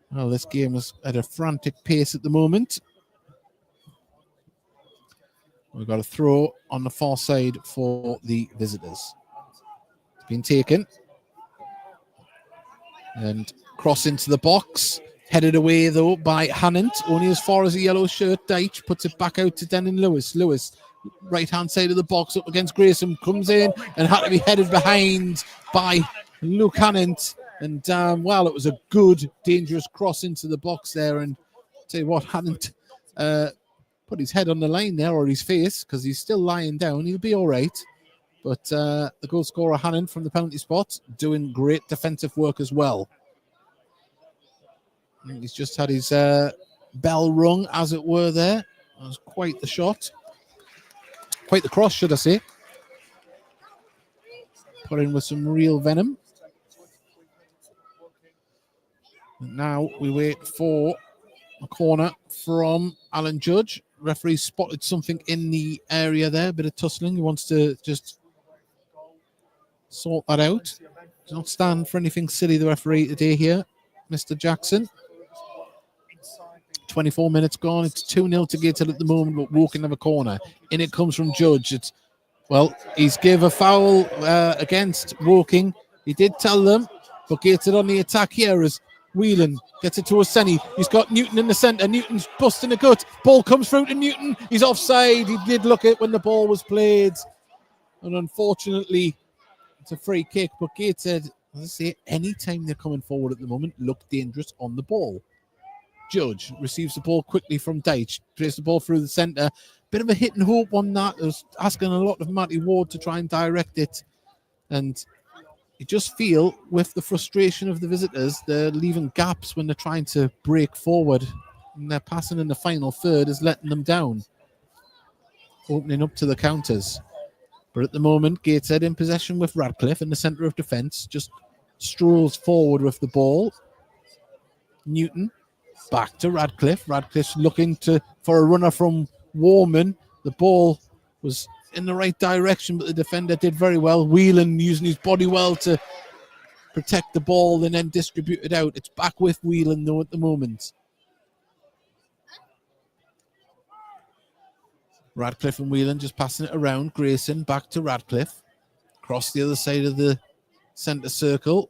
Well, this game is at a frantic pace at the moment. We've got a throw on the far side for the visitors. It's been taken. And cross into the box. Headed away, though, by Hannant. Only as far as a yellow shirt. Deitch puts it back out to Denon Lewis. Lewis, right-hand side of the box, up against Grayson. Comes in and had to be headed behind by Luke Hannant. And, it was a good, dangerous cross into the box there. And tell you what, Hannant put his head on the line there, or his face, because he's still lying down. He'll be all right. But the goal scorer, Hannant, from the penalty spot, doing great defensive work as well. He's just had his bell rung, as it were, there. That was quite the shot. Quite the cross, should I say. Put in with some real venom. And now we wait for a corner from Alan Judge. Referee spotted something in the area there. A bit of tussling. He wants to just sort that out. Does not stand for anything silly, the referee today here, Mr. Jackson. 24 minutes gone. It's 2-0 to Gateshead at the moment, but Woking have a corner. In it comes from Judge. He's gave a foul against Woking. He did tell them, but Gateshead on the attack here as Whelan gets it to Oseni. He's got Newton in the centre. Newton's busting a gut. Ball comes through to Newton. He's offside. He did look it when the ball was played. And unfortunately, it's a free kick. But Gateshead, as I say, any time they're coming forward at the moment, look dangerous on the ball. Judge receives the ball quickly from Deitch. Plays the ball through the centre. Bit of a hit and hope on that. I was asking a lot of Matty Ward to try and direct it. And you just feel with the frustration of the visitors, they're leaving gaps when they're trying to break forward. And their passing in the final third is letting them down, opening up to the counters. But at the moment, Gateshead in possession with Radcliffe in the centre of defence, just strolls forward with the ball. Newton back to Radcliffe. Radcliffe's looking for a runner from Warman. The ball was in the right direction, but the defender did very well. Whelan using his body well to protect the ball and then distribute it out. It's back with Whelan though at the moment. Radcliffe and Whelan just passing it around. Grayson back to Radcliffe. Across the other side of the centre circle.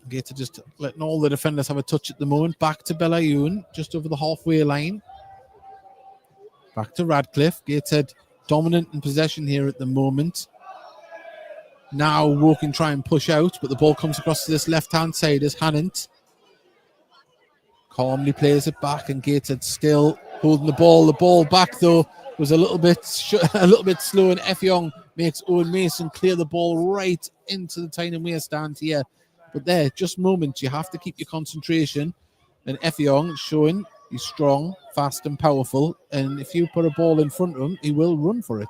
Gator just letting all the defenders have a touch at the moment. Back to Belayun, just over the halfway line. Back to Radcliffe. Gateshead dominant in possession here at the moment. Now Woking try and push out, but the ball comes across to this left-hand side as Hannant calmly plays it back, and Gateshead still holding the ball. The ball back though was a little bit slow, and Effiong makes Owen Mason clear the ball right into the Tyne Weir stand here. But there, just moments, you have to keep your concentration. And Effiong showing he's strong, fast and powerful. And if you put a ball in front of him, he will run for it.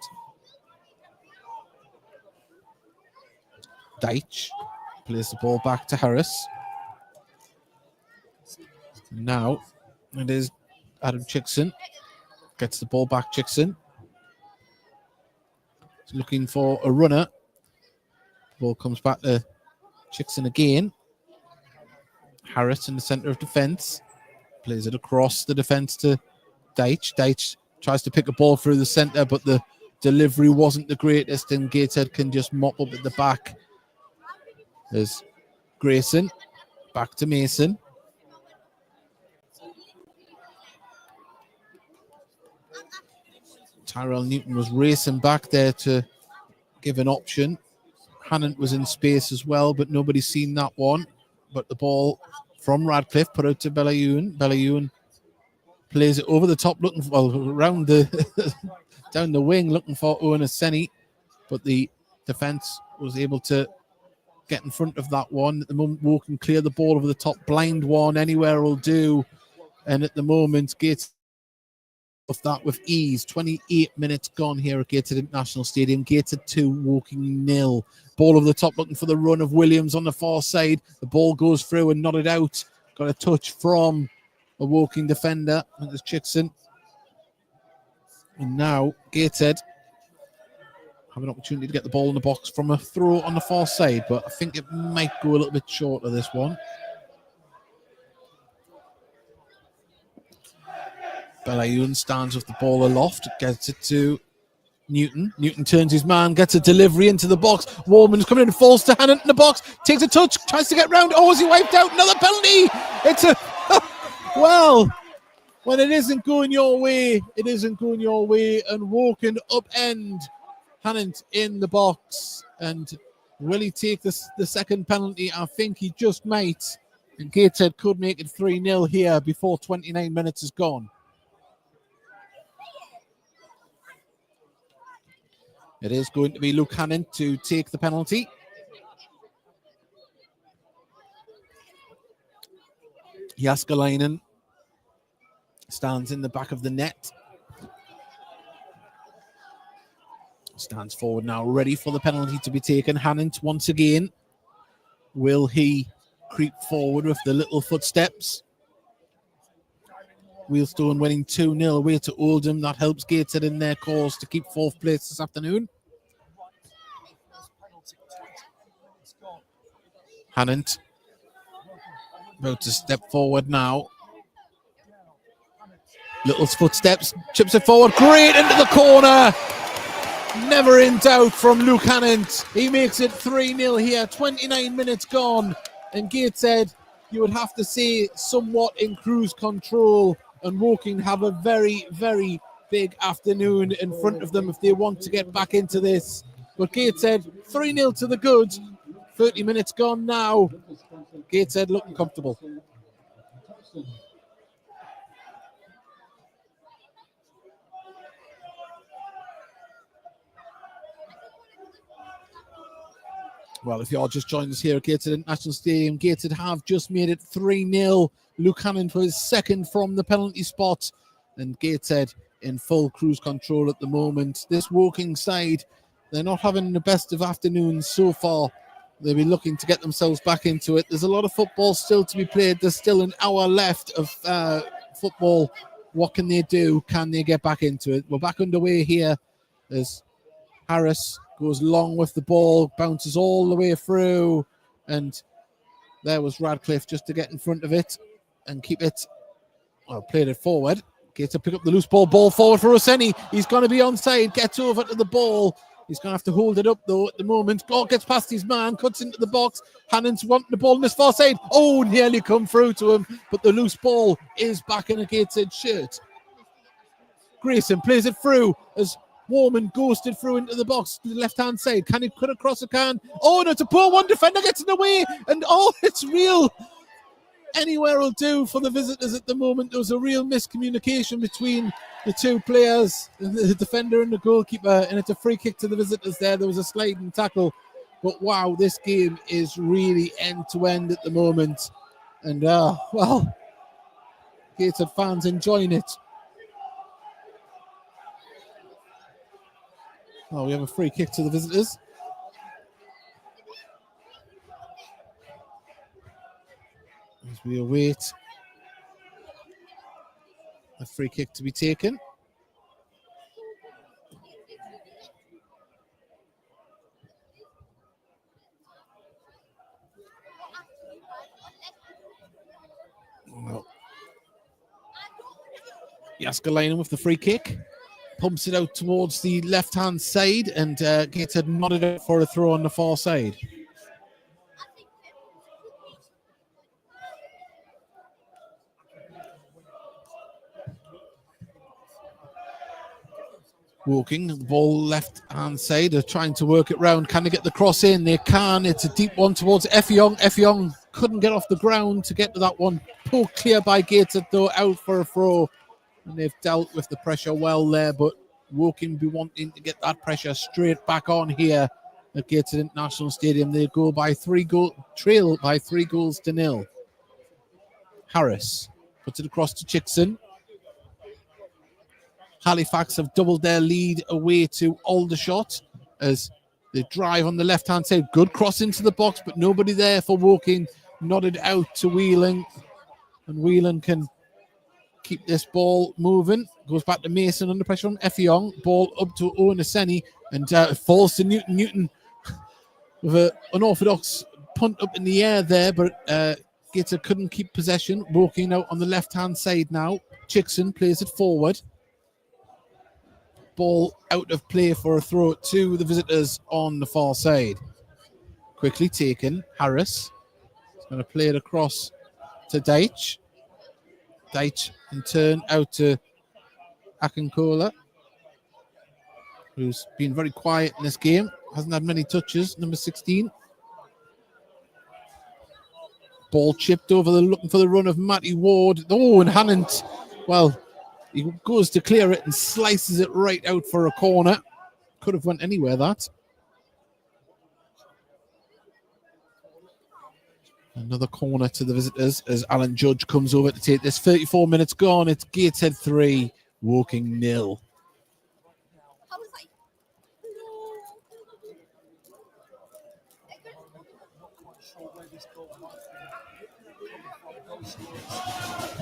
Deitch plays the ball back to Harris. Now it is Adam Chickson. Gets the ball back, Chickson. He's looking for a runner. Ball comes back to Chickson again. Harris in the centre of defence. Plays it across the defence to Deitch. Deitch tries to pick a ball through the centre, but the delivery wasn't the greatest, and Gateshead can just mop up at the back. There's Grayson. Back to Mason. Tyrell Newton was racing back there to give an option. Hannant was in space as well, but nobody's seen that one. But the ball from Radcliffe put out to Belayun. Belayun plays it over the top, looking for, around the down the wing, looking for Owen Oseni. But the defence was able to get in front of that one. At the moment, Woking clear the ball over the top. Blind one, anywhere will do. And at the moment, Gates of that with ease. 28 minutes gone here at Gateshead International Stadium. Gateshead 2, Woking 0. Ball over the top, looking for the run of Williams on the far side. The ball goes through and nodded out. Got a touch from a Woking defender. And there's Chickson. And now Gateshead have an opportunity to get the ball in the box from a throw on the far side, but I think it might go a little bit short of this one. Belayun stands with the ball aloft, gets it to Newton. Newton turns his man, gets a delivery into the box. Warman's coming in, falls to Hannant in the box, takes a touch, tries to get round. Oh, is he wiped out? Another penalty! It's a... well, when it isn't going your way, it isn't going your way. And Woking upend Hannant in the box. And will he take the second penalty? I think he just might. And Gateshead could make it 3-0 here before 29 minutes is gone. It is going to be Luke Hannant to take the penalty. Jaskalainen stands in the back of the net. Stands forward now, ready for the penalty to be taken. Hannant once again. Will he creep forward with the little footsteps? Wheelstone winning 2-0 away to Oldham. That helps Gateshead in their cause to keep fourth place this afternoon. Hannant about to step forward now. Little footsteps, chips it forward, great into the corner. Never in doubt from Luke Hannant. He makes it 3-0 here, 29 minutes gone. And Gateshead you would have to say, somewhat in cruise control, and Woking have a very, very big afternoon in front of them if they want to get back into this. But Gateshead 3-0 to the good. 30 minutes gone now. Gateshead looking comfortable. Well, if you all just joined us here at Gateshead International Stadium, Gateshead have just made it 3-0. Luke Hannon for his second from the penalty spot. And Gateshead in full cruise control at the moment. This Woking side, they're not having the best of afternoons so far. They'll be looking to get themselves back into it. There's a lot of football still to be played. There's still an hour left of football. What can they do? Can they get back into it? We're back underway here as Harris goes long with the ball, bounces all the way through, and there was Radcliffe just to get in front of it and keep it, well, played it forward. Gets to pick up the loose ball forward for Oseni. He's going to be onside, gets over to the ball. He's going to have to hold it up, though, at the moment. God gets past his man, cuts into the box. Hannon's wanting the ball in his far side. Oh, nearly come through to him, but the loose ball is back in a Gateshead shirt. Grayson plays it through as Warman ghosted through into the box to the left-hand side. Can he cut across a can? Oh, no, it's a poor one. Defender gets in the way, and oh, it's real. Anywhere will do for the visitors at the moment. There was a real miscommunication between the two players, the defender and the goalkeeper, and it's a free kick to the visitors there. There was a sliding tackle. But wow, this game is really end-to-end at the moment. And, well, Gateshead fans enjoying it. Oh, we have a free kick to the visitors. As we await a free kick to be taken. Well, Jaskalainen with the free kick. Pumps it out towards the left-hand side and gets it nodded out for a throw on the far side. Woking, the ball left-hand side. They're trying to work it round. Can they get the cross in? They can. It's a deep one towards Effiong. Effiong couldn't get off the ground to get to that one. Pulled clear by Gateshead, though, out for a throw. And they've dealt with the pressure well there, but Woking be wanting to get that pressure straight back on here at Gateshead International Stadium. They go by trail by 3 goals to 0. Harris puts it across to Chickson. Halifax have doubled their lead away to Aldershot as they drive on the left-hand side. Good cross into the box, but nobody there for Woking. Nodded out to Whelan. And Whelan can keep this ball moving. Goes back to Mason under pressure from Effiong. Ball up to Owen Oseni and falls to Newton. Newton with an unorthodox punt up in the air there, but Gateshead couldn't keep possession. Woking out on the left-hand side now. Chickson plays it forward. Ball out of play for a throw to the visitors on the far side. Quickly taken. Harris is going to play it across to Deitch. Deitch in turn out to Akinkola, who's been very quiet in this game. Hasn't had many touches. Number 16. Ball chipped over, looking for the run of Matty Ward. Oh, and Hannon, well, he goes to clear it and slices it right out for a corner. Could have went anywhere, that. Another corner to the visitors as Alan Judge comes over to take this. 34 minutes gone. It's Gateshead 3, Woking 0.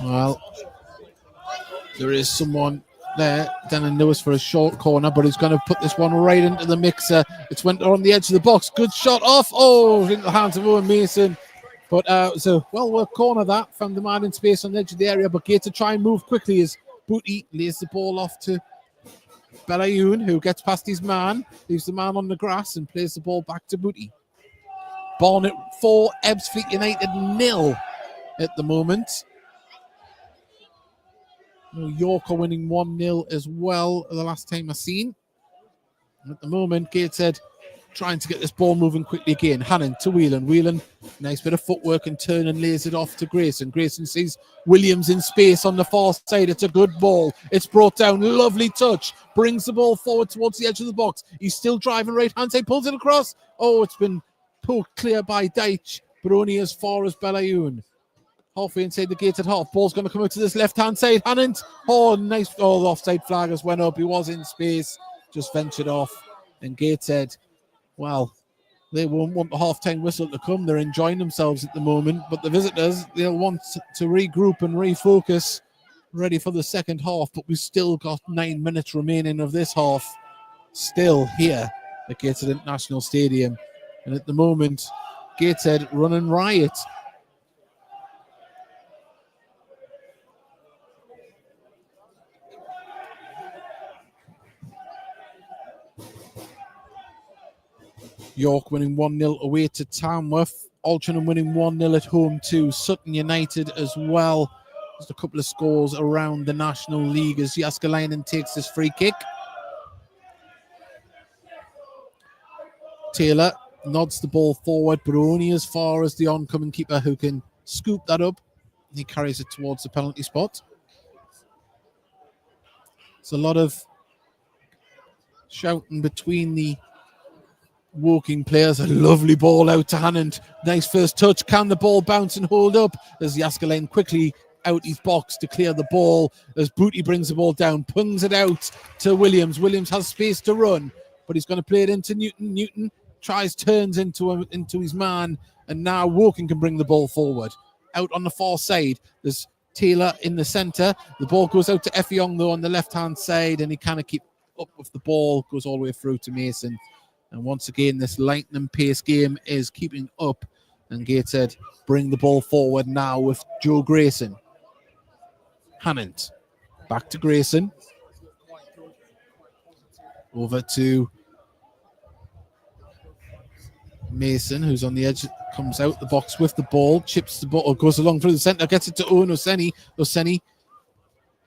Well, there is someone there, Danny Lewis, for a short corner, but he's going to put this one right into the mixer. It's went on the edge of the box. Good shot off. Oh, into the hands of Owen Mason. But it was a well-worked corner that. Found the man in space on the edge of the area, but Gateshead try and move quickly as Booty lays the ball off to Belayun, who gets past his man, leaves the man on the grass and plays the ball back to Booty. Barnet 4, Ebbsfleet United 0. at the moment. York are winning 1-0 as well the last time I seen. At the moment, Gateshead trying to get this ball moving quickly again. Hannon to Whelan. Whelan, nice bit of footwork and turn and lays it off to Grayson. Grayson sees Williams in space on the far side. It's a good ball. It's brought down. Lovely touch. Brings the ball forward towards the edge of the box. He's still driving right hand side. Pulls it across. Oh, it's been pulled clear by Deitch, but only as far as Belayun. Halfway inside the Gateshead half. Ball's going to come out to this left-hand side. Hannon. Oh, nice. Oh, the offside flag has went up. He was in space. Just ventured off. And Gateshead, well, they won't want the half-time whistle to come. They're enjoying themselves at the moment. But the visitors, they'll want to regroup and refocus, ready for the second half. But we've still got 9 minutes remaining of this half. Still here at Gateshead International Stadium. And at the moment, Gateshead running riot. York winning 1-0 away to Tamworth. Altrincham winning 1-0 at home to Sutton United as well. Just a couple of scores around the National League as Jääskeläinen takes this free kick. Taylor nods the ball forward, but only as far as the oncoming keeper who can scoop that up. He carries it towards the penalty spot. It's a lot of shouting between the Woking players. A lovely ball out to Hannon. Nice first touch. Can the ball bounce and hold up as Jääskeläinen quickly out his box to clear the ball as Booty brings the ball down, pungs it out to Williams. Williams has space to run, but he's going to play it into Newton. Newton turns into his man, and now Woking can bring the ball forward. Out on the far side, there's Taylor in the centre. The ball goes out to Effiong though on the left-hand side, and he kind of keep up with the ball, goes all the way through to Mason. And once again, this lightning pace game is keeping up. And Gateshead bring the ball forward now with Joe Grayson. Hannon. Back to Grayson. Over to Mason, who's on the edge. Comes out the box with the ball. Chips the ball. Goes along through the centre. Gets it to Owen Oseni. Oseni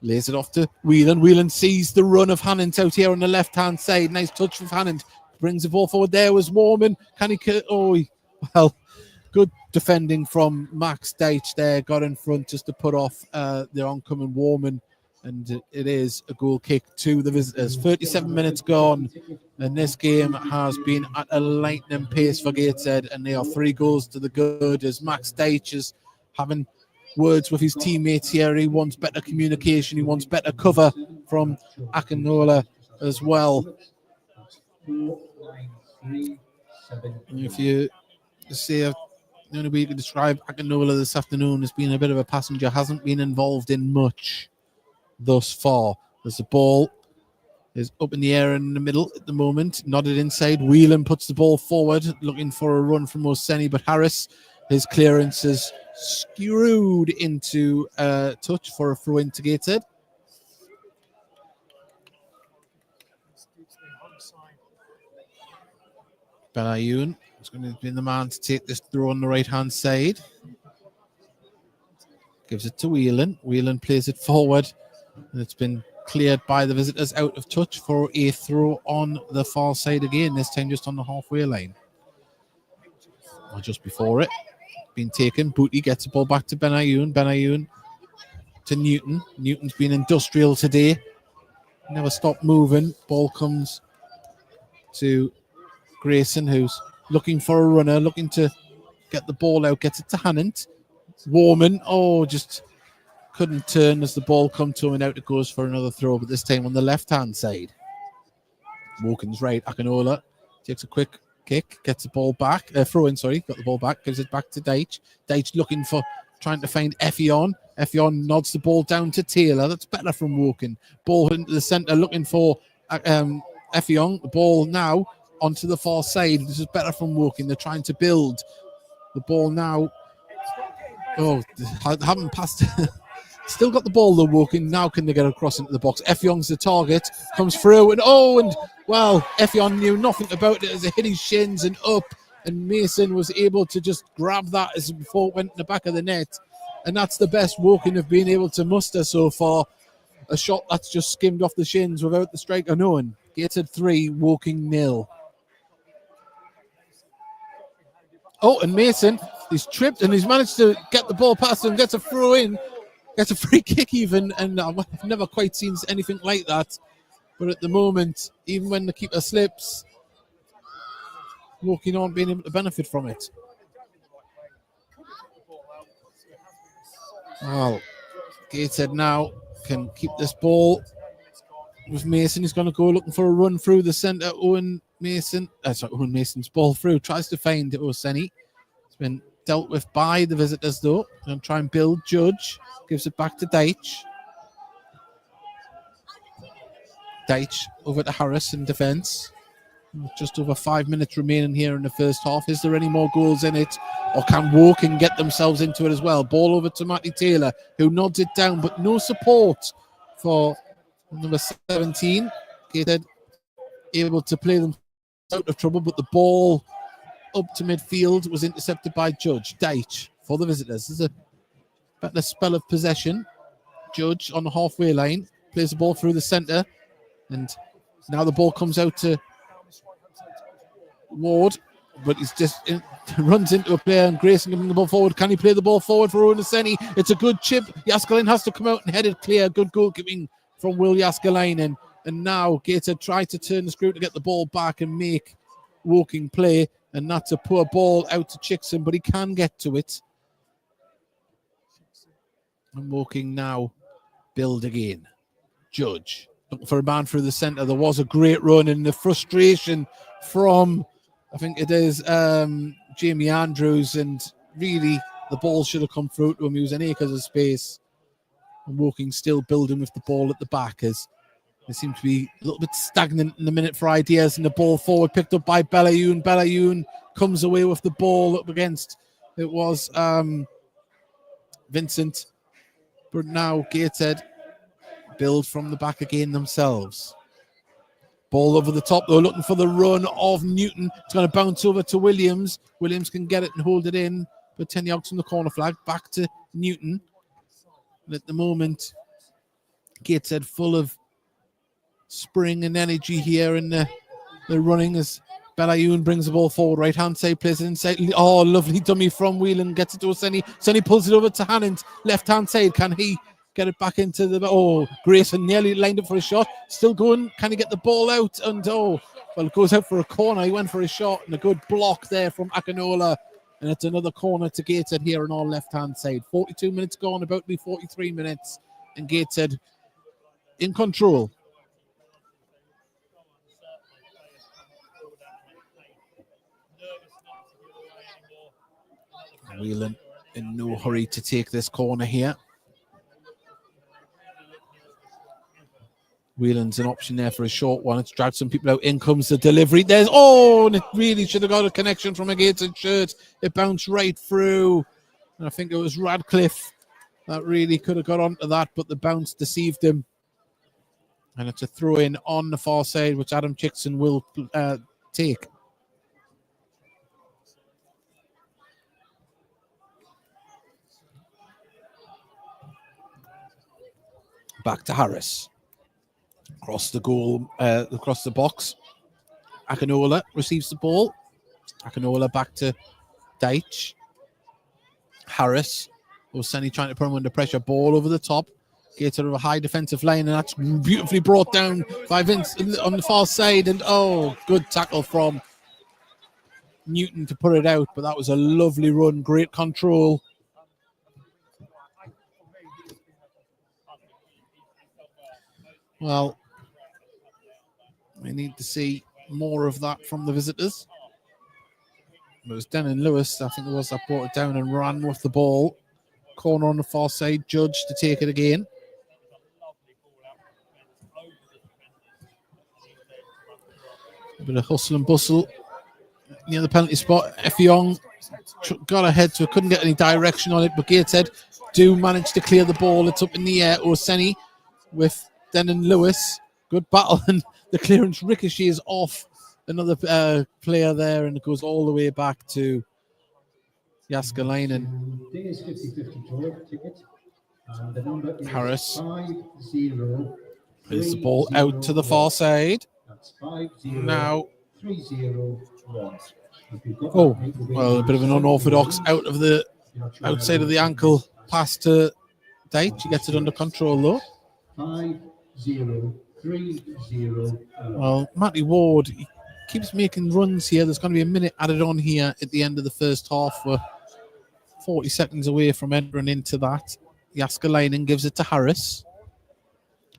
lays it off to Whelan. Whelan sees the run of Hannon out here on the left-hand side. Nice touch from Hannon. Brings the ball forward. There was Warman. Can he? Well, good defending from Max Deitch there. Got in front just to put off the oncoming Warman. And it is a goal kick to the visitors. 37 minutes gone. And this game has been at a lightning pace for Gateshead. And they are 3 goals to the good as Max Deitch is having words with his teammates here. He wants better communication. He wants better cover from Akinola as well. If you say the only way you can describe Akinola this afternoon as being a bit of a passenger, hasn't been involved in much thus far. As the ball is up in the air in the middle at the moment, nodded inside. Whelan puts the ball forward, looking for a run from Oseni, but Harris, his clearance is screwed into touch for a throw into Gateshead. Belayun is going to be the man to take this throw on the right-hand side. Gives it to Whelan. Whelan plays it forward. And it's been cleared by the visitors out of touch for a throw on the far side again, this time just on the halfway line. Or just before it. Been taken. Booty gets the ball back to Belayun. Belayun to Newton. Newton's been industrial today. Never stopped moving. Ball comes to Grayson, who's looking for a runner, looking to get the ball out, gets it to Hannon. Warman, just couldn't turn as the ball come to him, and out it goes for another throw, but this time on the left-hand side. Wokin's right. Akinola takes a quick kick, gets the ball back. Got the ball back, gives it back to Deitch. Deitch trying to find Effiong. Effiong nods the ball down to Taylor. That's better from Woking. Ball into the centre, looking for Effiong. The ball now onto the far side. This is better from Woking. They're trying to build the ball now. Haven't passed. Still got the ball though, Woking. Now can they get across into the box? Effiong's the target. Comes through Effiong knew nothing about it as it hit his shins and up. And Mason was able to just grab that as before it went in the back of the net. And that's the best Woking have been able to muster so far. A shot that's just skimmed off the shins without the striker knowing. Gateshead 3, Woking 0. Oh, and Mason, he's tripped and he's managed to get the ball past him, gets a throw in, gets a free kick even, and I've never quite seen anything like that. But at the moment, even when the keeper slips, Woking aren't being able to benefit from it. Well, Gateshead now can keep this ball with Mason. He's going to go looking for a run through the centre. Owen Mason's ball through. Tries to find Oseni. It's been dealt with by the visitors though. Going to try and build Judge. Gives it back to Deitch. Deitch over to Harris in defence. Just over 5 minutes remaining here in the first half. Is there any more goals in it? Or can Woking get themselves into it as well? Ball over to Matty Taylor, who nods it down, but no support for number 17. Gateshead able to play them out of trouble, but the ball up to midfield was intercepted by Judge. Deitch for the visitors. There's a better spell of possession. Judge on the halfway line. Plays the ball through the centre. And now the ball comes out to Ward, but he's just runs into a player and Grayson giving the ball forward. Can he play the ball forward for Onaseni? It's a good chip. Yaskalainen has to come out and head it clear. Good goalkeeping from Will Yaskalainen. And now Gateshead try to turn the screw to get the ball back and make Woking play. And that's a poor ball out to Chickson, but he can get to it. And Woking now build again. Judge looking for a man through the centre. There was a great run, and the frustration from, I think it is Jamie Andrews, and really the ball should have come through to him. He was in acres of space, and Woking still building with the ball at the back as they seem to be a little bit stagnant in the minute for ideas, and the ball forward picked up by Belayun. Belayun comes away with the ball up against, it was Vincent, but now Gateshead build from the back again themselves. Ball over the top, though, looking for the run of Newton. It's going to bounce over to Williams. Williams can get it and hold it in, but 10 yards from the corner flag. Back to Newton. And at the moment, Gateshead full of spring and energy here in the running as Belayun brings the ball forward. Right hand side, plays it inside. Oh, lovely dummy from Whelan. Gets it to Oseni. Oseni pulls it over to Hannant. Left hand side. Can he get it back into the... Oh, Grayson nearly lined up for a shot. Still going. Can he get the ball out? And it goes out for a corner. He went for a shot and a good block there from Akinola. And it's another corner to Gateshead here on our left-hand side. 42 minutes gone, about to be 43 minutes. And Gateshead in control. Whelan in no hurry to take this corner here. Whelan's an option there for a short one. It's dragged some people out. In comes the delivery. And it really should have got a connection from a Gateshead shirt. It bounced right through. And I think it was Radcliffe that really could have got onto that, but the bounce deceived him. And it's a throw in on the far side, which Adam Chickson will take. Back to Harris. Across the goal, across the box. Akinola receives the ball. Akinola back to Deitch. Harris. Oseni trying to put him under pressure. Ball over the top. Gateshead of a high defensive line, and that's beautifully brought down by Vince on the far side. And good tackle from Newton to put it out. But that was a lovely run. Great control. Well, we need to see more of that from the visitors. It was Denon Lewis, I think it was, that brought it down and ran with the ball. Corner on the far side, Judge to take it again. A bit of hustle and bustle near the penalty spot. Effiong got ahead, so couldn't get any direction on it, but Gateshead do manage to clear the ball. It's up in the air. Oseni with Denon Lewis. Good battle, and the clearance ricochets off another player there, and it goes all the way back to Jaskalainen. Dinger's 50-50 draw ticket. And the number is Harris. 50. There's the ball out to the far side. That's 50. Now. 301. Oh, well, a bit of an unorthodox outside of the ankle pass to Deitch. He gets it under control though. 5030. Well, Matty Ward, he keeps making runs here. There's going to be a minute added on here at the end of the first half. We're 40 seconds away from entering into that. Jaskalainen gives it to Harris.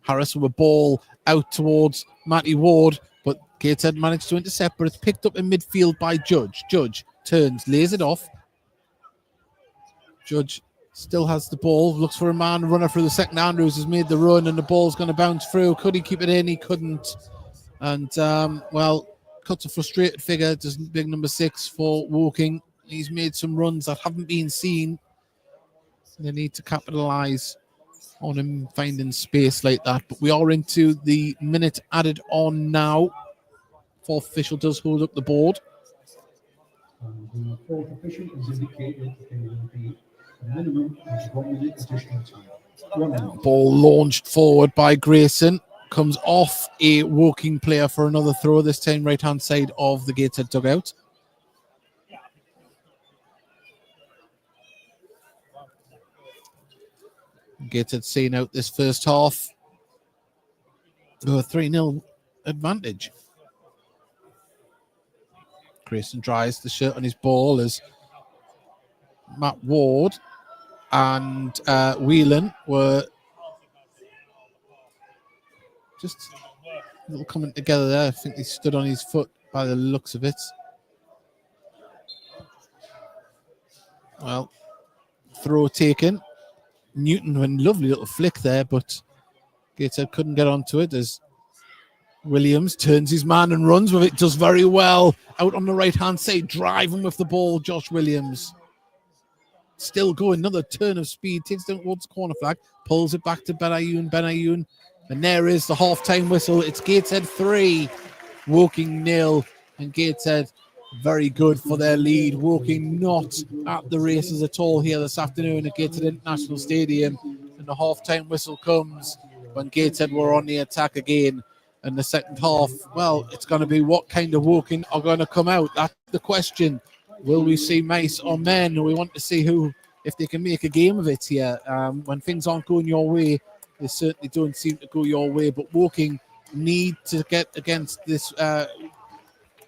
Harris with a ball out towards Matty Ward, but Gateshead managed to intercept, but it's picked up in midfield by Judge. Judge turns, lays it off. Judge still has the ball, looks for a man runner through the second. Andrews has made the run and the ball's going to bounce through. Could he keep it in? He couldn't. And, well, cuts a frustrated figure. Does big number 6 for Woking. He's made some runs that haven't been seen. They need to capitalise on him finding space like that. But we are into the minute added on now. Fourth official does hold up the board. And the fourth official has indicated there will be a minimum of 1 minute additional time. 1 minute. Ball launched forward by Grayson. Comes off a Woking player for another throw, this time right-hand side of the Gateshead dugout. Gateshead seeing out this first half. A 3-0 advantage. Grayson dries the shirt on his ball as Matt Ward and Whelan were just a little coming together there. I think he stood on his foot by the looks of it. Well, throw taken. Newton with a lovely little flick there, but Gateshead couldn't get onto it as Williams turns his man and runs with it. Does very well out on the right-hand side, driving with the ball. Josh Williams still going. Another turn of speed. Takes down towards the corner flag. Pulls it back to Benayoun. Benayoun. And there is the half-time whistle. It's Gateshead 3, Woking 0. And Gateshead very good for their lead. Woking not at the races at all here this afternoon at Gateshead International Stadium. And the half-time whistle comes when Gateshead were on the attack again. And the second half, well, it's going to be what kind of Woking are going to come out. That's the question. Will we see mice or men? We want to see who, if they can make a game of it here. When things aren't going your way, they certainly don't seem to go your way. But Woking need to get against this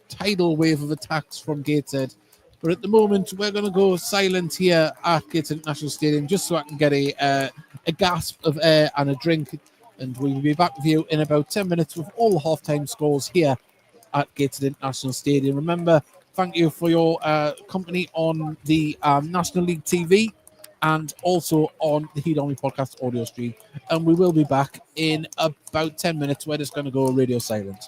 tidal wave of attacks from Gateshead. But at the moment, we're going to go silent here at Gateshead International Stadium just so I can get a gasp of air and a drink. And we'll be back with you in about 10 minutes with all the halftime scores here at Gateshead International Stadium. Remember, thank you for your company on the National League TV and also on the Heat Army podcast audio stream. And we will be back in about 10 minutes. We're just going to go radio silent.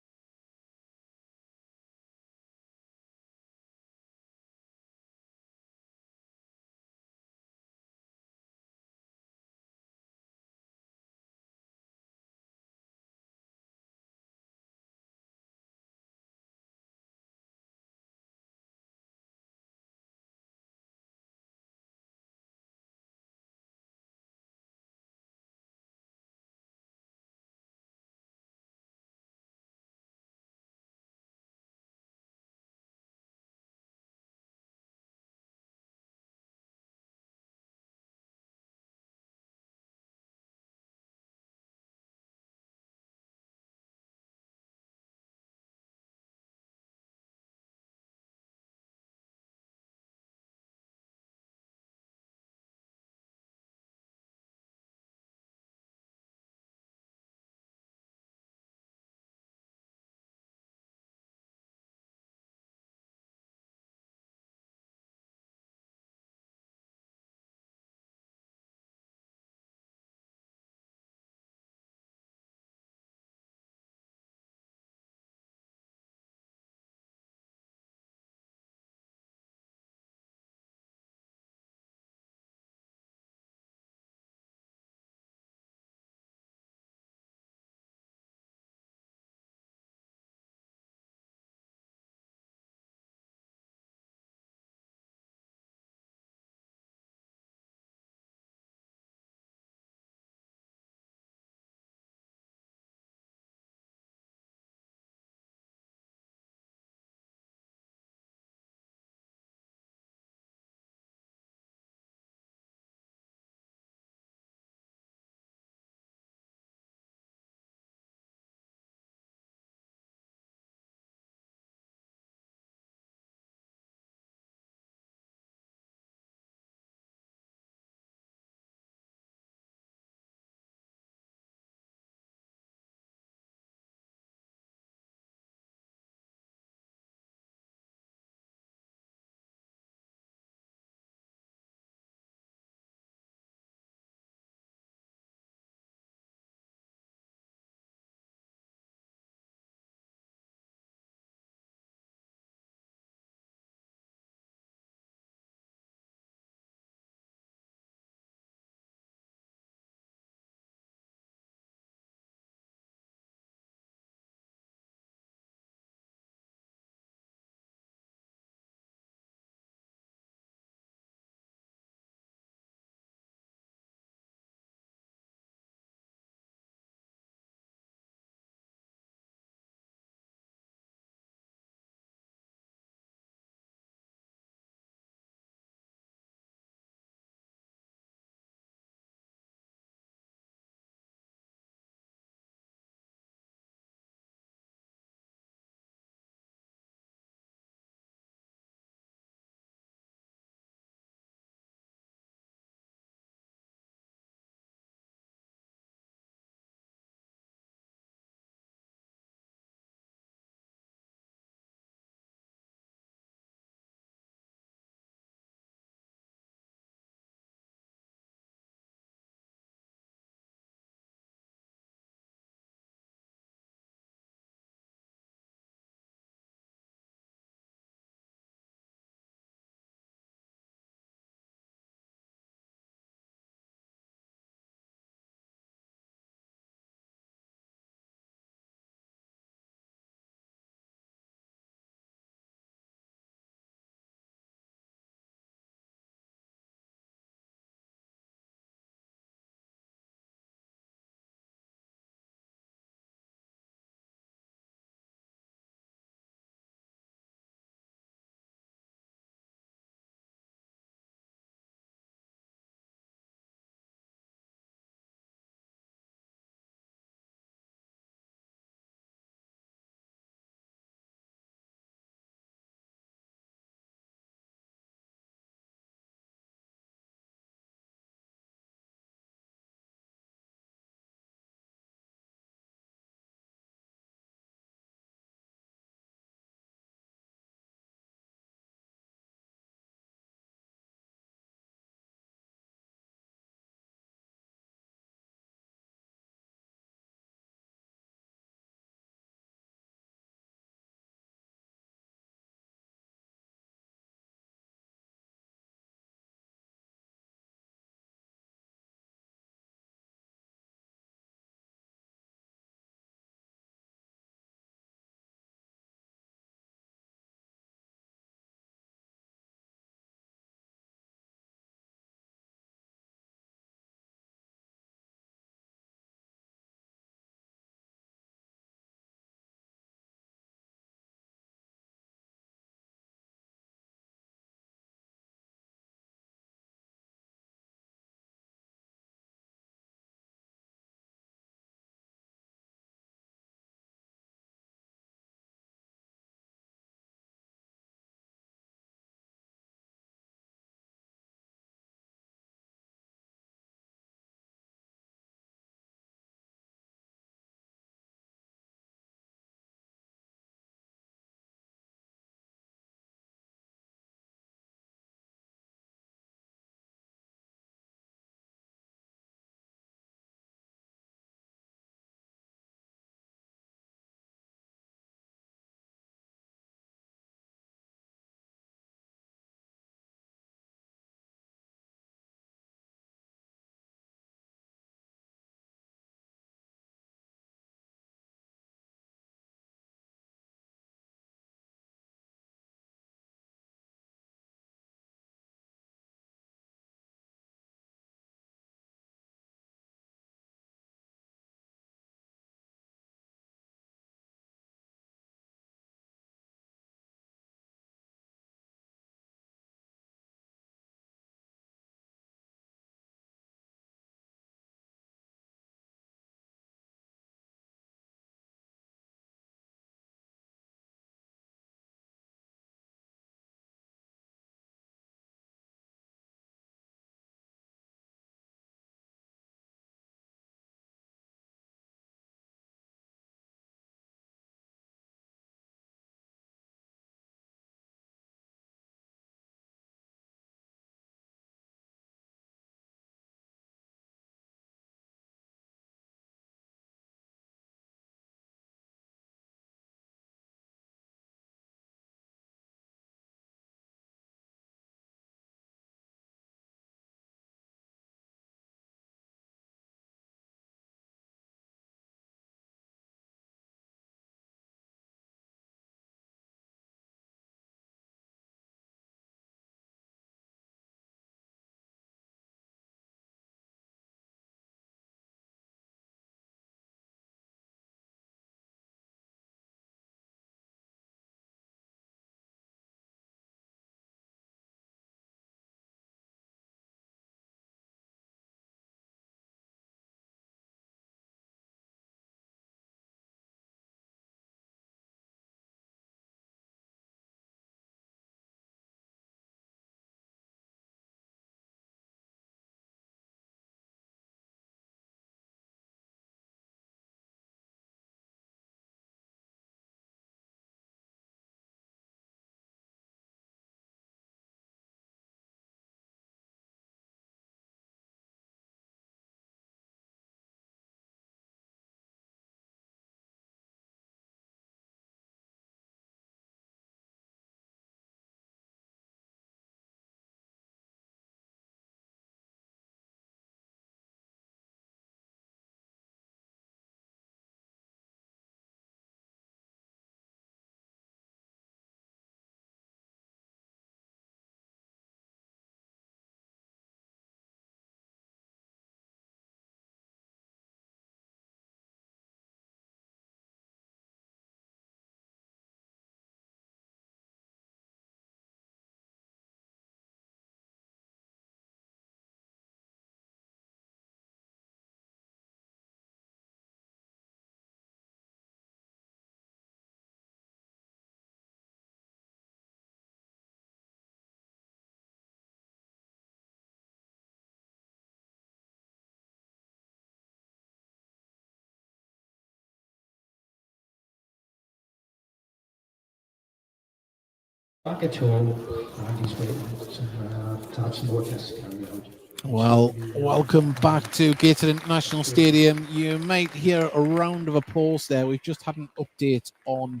Back at home, and he's waiting to have some more tests carried out. Well, welcome back to Gateshead International Stadium. You might hear a round of applause there. We've just had an update on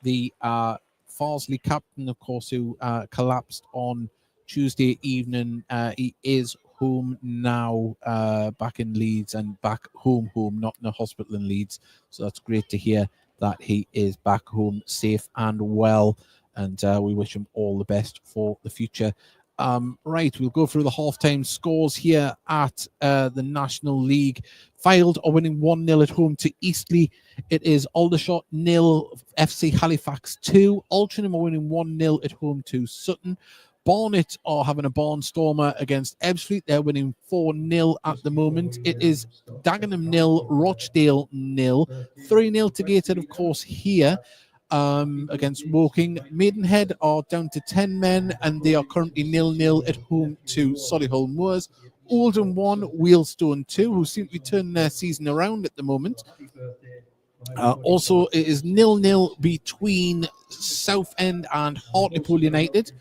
the Farsley captain, of course, who collapsed on Tuesday evening. He is home now, back in Leeds, and back home, not in a hospital in Leeds. So that's great to hear that he is back home safe and well. And we wish him all the best for the future. Right, we'll go through the halftime scores here at the National League. Fylde are winning 1-0 at home to Eastleigh. It is Aldershot 0, FC Halifax 2. Altrincham are winning 1-0 at home to Sutton. Barnet are having a barnstormer against Ebbsfleet. They're winning 4-0 at the moment. It is Dagenham 0, Rochdale 0. 3-0 to Gateshead, of course, here. Against Woking. Maidenhead are down to 10 men and they are currently 0-0 at home to Solihull Moors. Oldham 1, Wheelstone 2, who seem to be turning their season around at the moment. Also, it is 0-0 between Southend and Hartlepool United.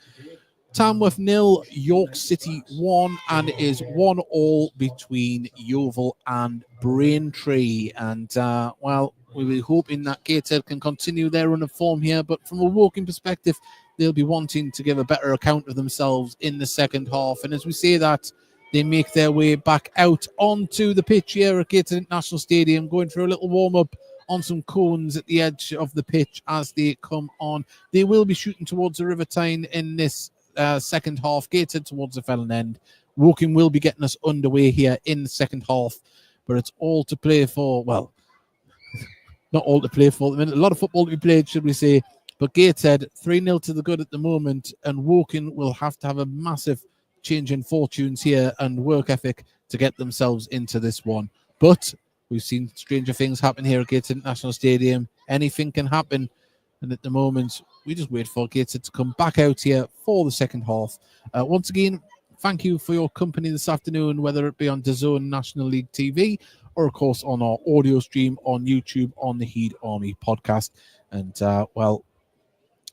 Tamworth 0, York City 1, and it is 1-1 between Yeovil and Braintree. And, well, we were hoping that Gateshead can continue their run of form here, but from a Woking perspective, they'll be wanting to give a better account of themselves in the second half. And as we say that, they make their way back out onto the pitch here at Gateshead International Stadium, going for a little warm-up on some cones at the edge of the pitch as they come on. They will be shooting towards the River Tyne in this second half, Gateshead towards the Felon end. Woking will be getting us underway here in the second half, but it's all to play for. Well, not all to play for. A lot of football to be played, should we say. But Gateshead, 3-0 to the good at the moment, and Woking will have to have a massive change in fortunes here and work ethic to get themselves into this one. But we've seen stranger things happen here at Gateshead International Stadium. Anything can happen. And at the moment, we just wait for Gateshead to come back out here for the second half. Once again, thank you for your company this afternoon, whether it be on DAZN National League TV or, of course, on our audio stream on YouTube on the Heed Army podcast. And, well,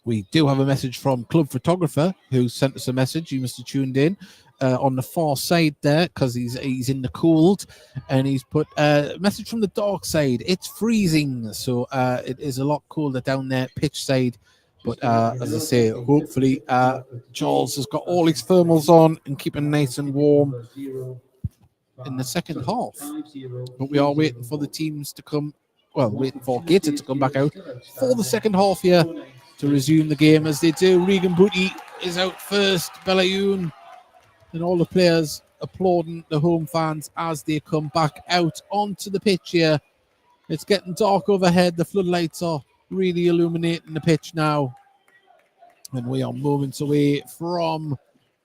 we do have a message from Club Photographer who sent us a message. You must have tuned in on the far side there because he's in the cold, and he's put a message from the dark side. It's freezing, so it is a lot colder down there, pitch side. But as I say, hopefully Charles has got all his thermals on and keeping nice and warm in the second half. But we are waiting for the teams to come, well, waiting for Gateshead to come back out for the second half here to resume the game. As they do, Regan Booty is out first, Belayoun, and all the players applauding the home fans as they come back out onto the pitch here. It's getting dark overhead. The floodlights are really illuminating the pitch now, and we are moments away from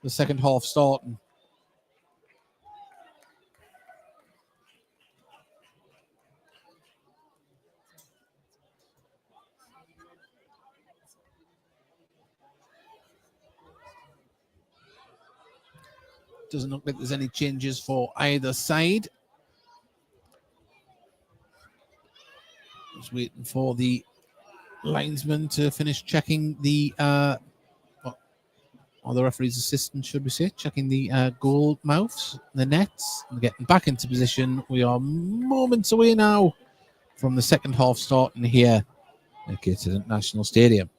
the second half starting. Doesn't look like there's any changes for either side. Just waiting for the linesman to finish checking the, or the referee's assistant, should we say, checking the goal mouths, the nets, and getting back into position. We are moments away now from the second half starting here at Gateshead International Stadium.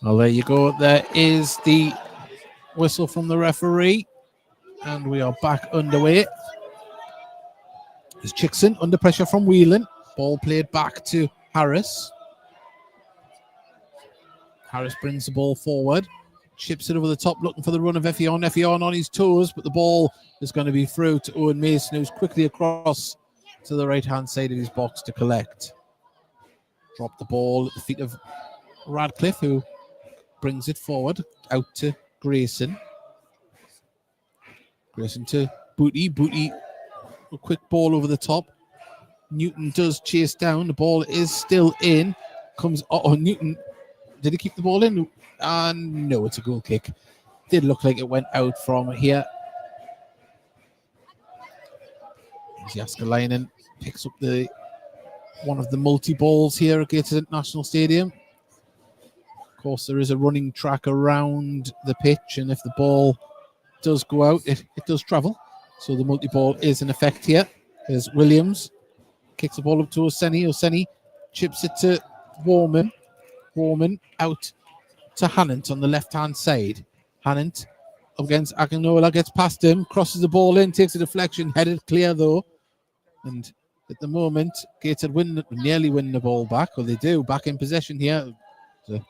Well, there you go. There is the whistle from the referee, and we are back underway. There's Chickson under pressure from Whelan. Ball played back to Harris. Harris brings the ball forward, chips it over the top, looking for the run of Effion. Effion on his toes, but the ball is going to be through to Owen Mason, who's quickly across to the right-hand side of his box to collect. Drop the ball at the feet of Radcliffe, who brings it forward out to Grayson. Grayson to Booty. Booty, a quick ball over the top. Newton does chase down. The ball is still in. Comes, Newton. Did he keep the ball in? No, it's a goal kick. Did look like it went out from here. Jaskalainen picks up the one of the multi-balls here at Gateshead International Stadium. Of course, there is a running track around the pitch, and if the ball does go out, it does travel. So the multi-ball is in effect here. There's Williams, kicks the ball up to Oseni. Oseni chips it to Warman. Warman out to Hannant on the left-hand side. Hannant up against Akinola, gets past him, crosses the ball in, takes a deflection, headed clear though. And at the moment, Gateshead nearly win the ball back, or they do, back in possession here. It's a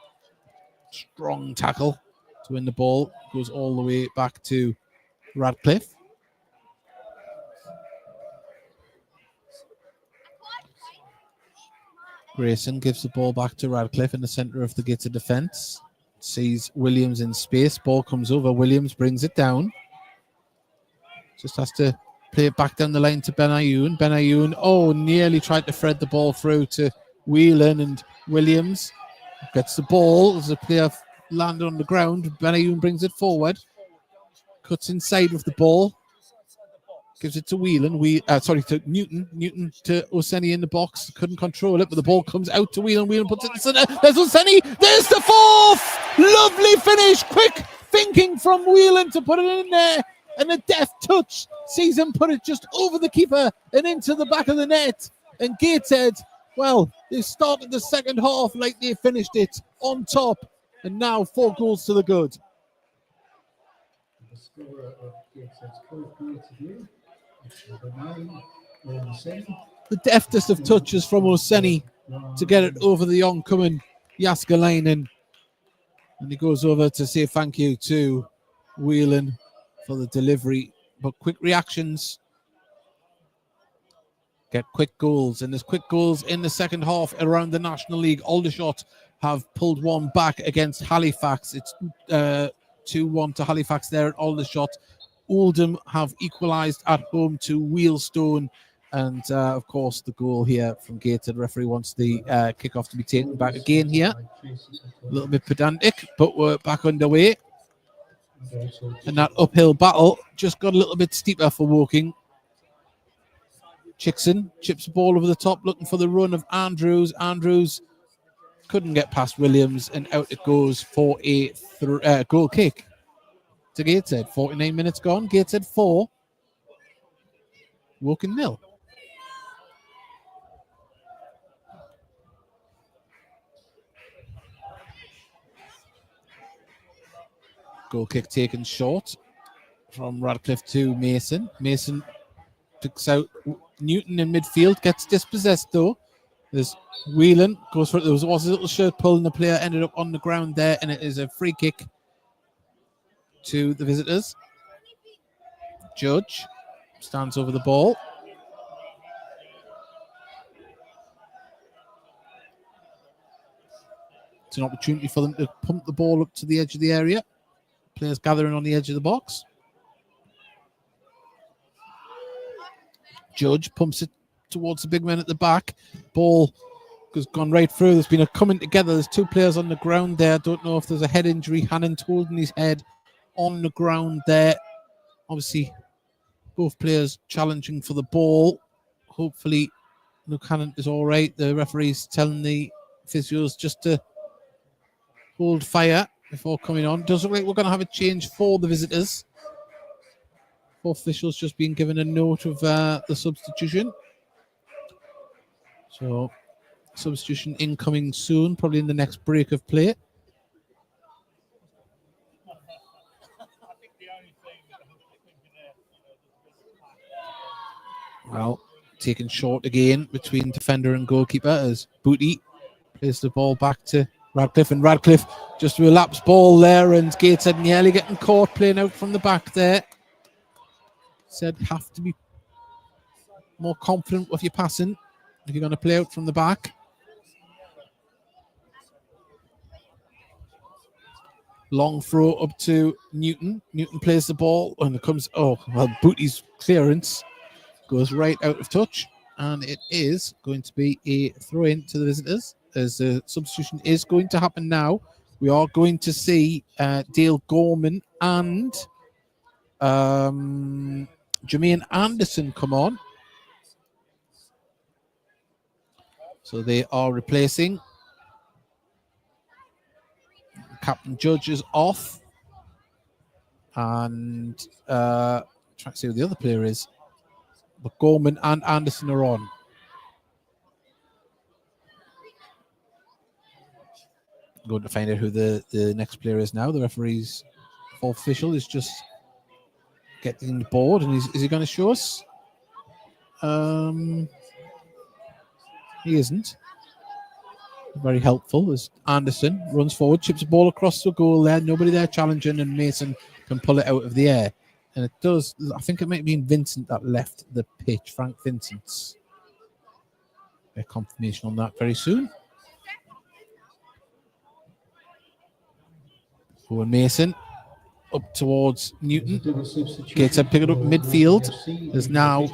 strong tackle to win the ball. Goes all the way back to Radcliffe. Grayson gives the ball back to Radcliffe in the centre of the Gateshead defence. Sees Williams in space. Ball comes over. Williams brings it down. Just has to play it back down the line to Benayoun. Benayoun, nearly tried to thread the ball through to Whelan, and Williams gets the ball as the player landed on the ground. Benayoun brings it forward. Cuts inside with the ball. Gives it to Whelan. To Newton. Newton to Oseni in the box. Couldn't control it, but the ball comes out to Whelan. Whelan puts it in the centre. There's Oseni. There's the fourth. Lovely finish. Quick thinking from Whelan to put it in there. And a deft touch sees him put it just over the keeper and into the back of the net. And Gateshead, well, they started the second half like they finished it on top. And now 4 goals to the good. The scorer of Gateshead's 12 goals today. The deftest of touches from Oseni to get it over the oncoming Jaskalainen. And he goes over to say thank you to Whelan for the delivery. But quick reactions get quick goals. And there's quick goals in the second half around the National League. Aldershot have pulled one back against Halifax. It's 2-1 to Halifax there at Aldershot. Oldham have equalised at home to Wheelstone. And, of course, the goal here from Gateshead. Referee wants the kickoff to be taken back again here. A little bit pedantic, but we're back underway. And that uphill battle just got a little bit steeper for Woking. Chickson chips the ball over the top, looking for the run of Andrews. Andrews couldn't get past Williams, and out it goes for a goal kick to Gateshead. 49 minutes gone. Gateshead 4. Woking 0. Goal kick taken short from Radcliffe to Mason. Mason picks out Newton in midfield, gets dispossessed though. There's Whelan, goes for it. There was a little shirt pull and the player ended up on the ground there, and it is a free kick to the visitors. Judge stands over the ball. It's an opportunity for them to pump the ball up to the edge of the area. Players gathering on the edge of the box. Judge pumps it towards the big man at the back. Ball has gone right through. There's been a coming together. There's 2 players on the ground there. Don't know if there's a head injury. Hannant holding his head on the ground there. Obviously, both players challenging for the ball. Hopefully, Luke Hannant is all right. The referee's telling the physios just to hold fire before coming on. Does look like we're going to have a change for the visitors. 4 officials just being given a note of the substitution. So, substitution incoming soon, probably in the next break of play. Well, taken short again between defender and goalkeeper as Booty plays the ball back to Radcliffe, and Radcliffe just relapsed ball there, and Gateshead nearly getting caught playing out from the back there. Said have to be more confident with your passing if you're going to play out from the back. Long throw up to Newton. Newton plays the ball and it comes, Booty's clearance goes right out of touch, and it is going to be a throw in to the visitors as the substitution is going to happen now. We are going to see Dale Gorman and Jermaine Anderson come on. So they are replacing. Captain Judge is off. And trying to see who the other player is. But Gorman and Anderson are on. Going to find out who the next player is now. The referee's fourth official is just getting the board. And is he going to show us? He isn't. Very helpful as Anderson runs forward, chips a ball across the goal there. Nobody there challenging, and Mason can pull it out of the air. And it does, I think it might have been Vincent that left the pitch, Frank Vincent's. A confirmation on that very soon. Owen Mason up towards Newton. Gateshead pick it up midfield. There's now,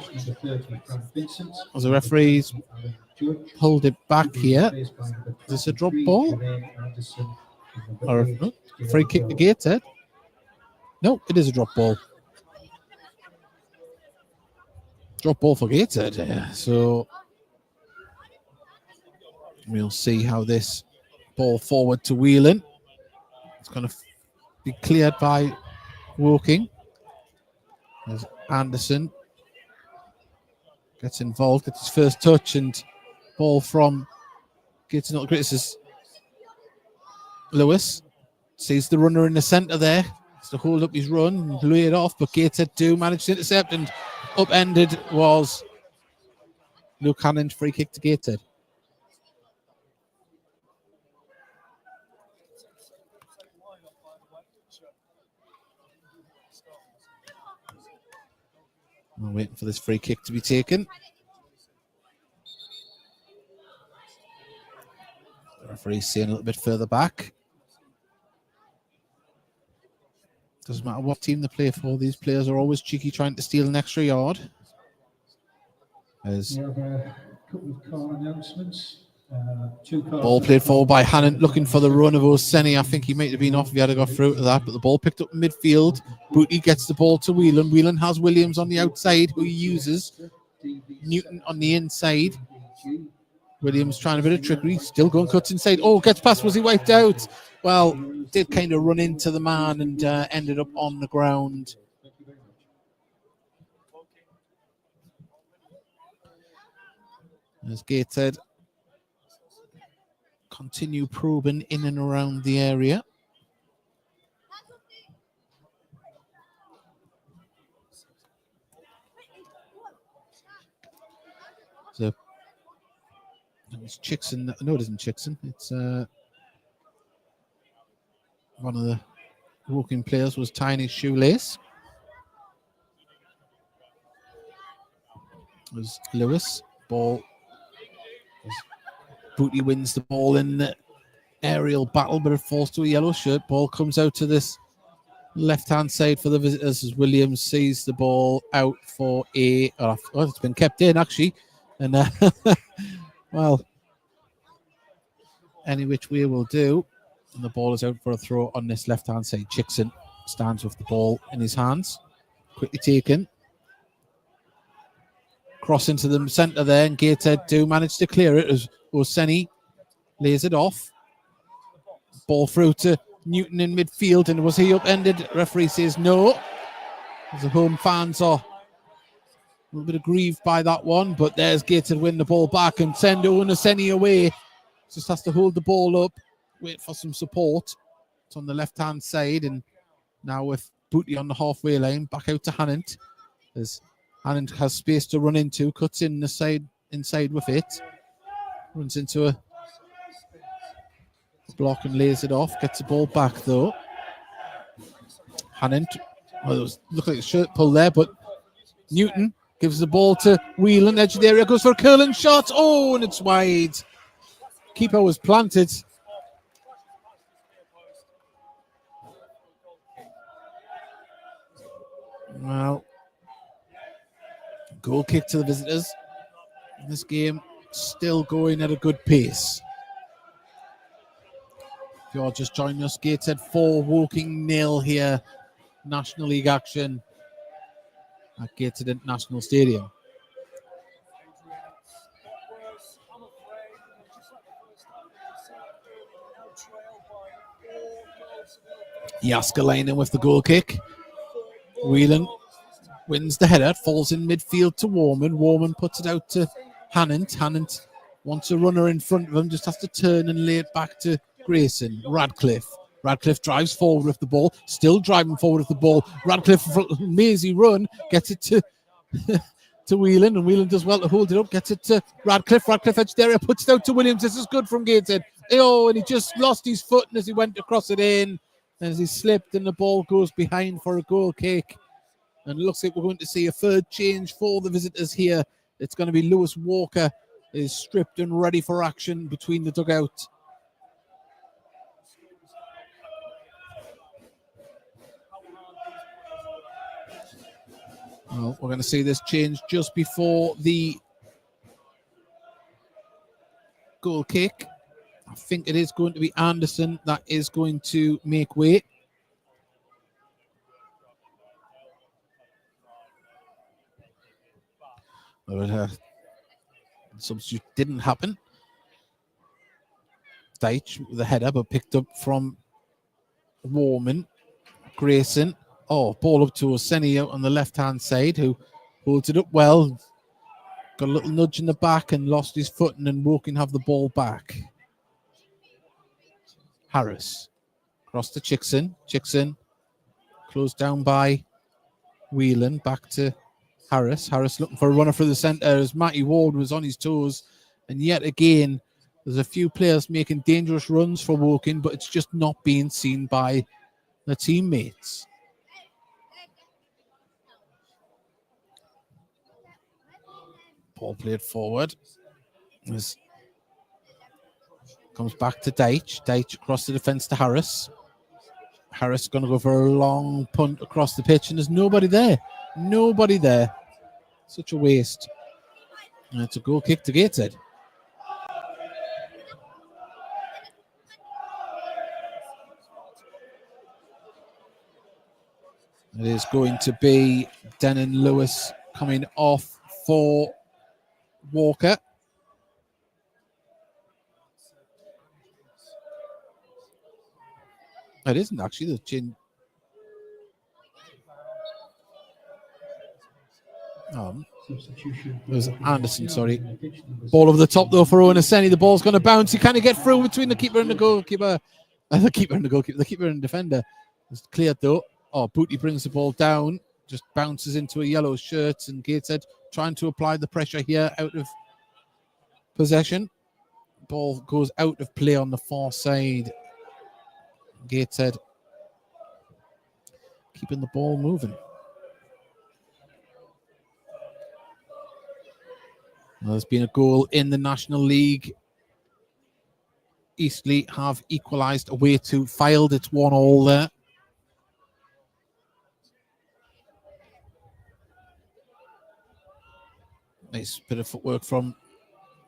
as the referees hold it back here. Is this a drop ball? Or no, free kick to Gateshead? No, it is a drop ball. Drop ball for Gateshead. Yeah. So we'll see how this ball forward to Whelan. It's going to be cleared by Woking. As Anderson gets involved, gets his first touch, and ball from Gateshead. Not great. This is Lewis. Sees the runner in the centre there. Has to hold up his run and lay it off, but Gateshead do manage to intercept, and upended was Luke Hannon's free kick to Gateshead. I'm waiting for this free kick to be taken. The referee's seeing a little bit further back. Doesn't matter what team they play for, these players are always cheeky, trying to steal an extra yard. As we have a couple of car announcements. Ball played forward by Hannon, looking for the run of Oseni. I think he might have been off if he had got through to that, but the ball picked up in midfield. Booty gets the ball to Whelan. Whelan has Williams on the outside, who he uses. Newton on the inside. Williams trying a bit of trickery, still going cuts inside. Oh, gets past, was he wiped out? Well, did kind of run into the man and ended up on the ground. As Gateshead continue probing in and around the area. So it's Chickson. No, it isn't Chickson. It's one of the walking players was tying his shoelace. It was Lewis. Ball. Booty wins the ball in the aerial battle, but it falls to a yellow shirt. Ball comes out to this left-hand side for the visitors as Williams sees the ball out for a... Oh, it's been kept in, actually. And, well, any which way will do. And the ball is out for a throw on this left-hand side. Chickson stands with the ball in his hands. Quickly taken. Cross into the centre there, and Gateshead do manage to clear it as Oseni lays it off. Ball through to Newton in midfield, and was he upended? Referee says no. As the home fans are a little bit aggrieved by that one, but there's Gateshead win the ball back and send Oseni away. Just has to hold the ball up, wait for some support. It's on the left-hand side, and now with Booty on the halfway line, back out to Hannant. As Hannant has space to run into, cuts in the side inside with it. Runs into a block and lays it off. Gets the ball back though. Hannant, well, it was looked like a shirt pull there, but Newton gives the ball to Whelan. Edge of the area, goes for a curling shot. Oh, and it's wide. Keeper was planted. Well, goal kick to the visitors. This game still going at a good pace. If you're just joining us, Gateshead 4, Woking 0 here. National League action at Gateshead International Stadium. Jaskalainen with the goal kick. Whelan wins the header, falls in midfield to Warman. Warman puts it out to Hannant. Hannant wants a runner in front of him, just has to turn and lay it back to Grayson. Radcliffe drives forward with the ball, still driving forward with the ball. Radcliffe, mazy run, gets it to to Whelan, and Whelan does well to hold it up, gets it to Radcliffe. Radcliffe edge area, puts it out to Williams. This is good from Gateshead. Oh, and he just lost his footing as he went across it in. And as he slipped, and the ball goes behind for a goal kick. And it looks like we're going to see a third change for the visitors here. It's going to be Lewis Walker is stripped and ready for action between the dugout. Well, we're going to see this change just before the goal kick. I think it is going to be Anderson that is going to make way. But substitute didn't happen. Deitch with the header, but picked up from Warman. Grayson. Oh, ball up to Oseni out on the left-hand side, who holds it up well. Got a little nudge in the back and lost his footing, and Woking have the ball back. Harris. Across to Chickson. Chickson closed down by Whelan. Back to Harris. Harris looking for a runner through the centre as Matty Ward was on his toes. And yet again, there's a few players making dangerous runs for Woking, but it's just not being seen by the teammates. Ball played forward. Comes back to Deitch. Deitch across the defence to Harris. Harris going to go for a long punt across the pitch, and there's nobody there. Nobody there. Such a waste. And it's a goal kick to Gateshead. It is going to be Denon Lewis coming off for Walker. It isn't actually the chin. It was Anderson, sorry. Ball over the top though for Owen Oseni. The ball's going to bounce. He kind of get through between the keeper and the goalkeeper. The keeper and the defender. It's cleared though. Oh, Booty brings the ball down. Just bounces into a yellow shirt, and Gateshead trying to apply the pressure here out of possession. Ball goes out of play on the far side. Gateshead keeping the ball moving. Well, there's been a goal in the National League. Eastleigh have equalised away to Fylde. It's 1-1 there. Nice bit of footwork from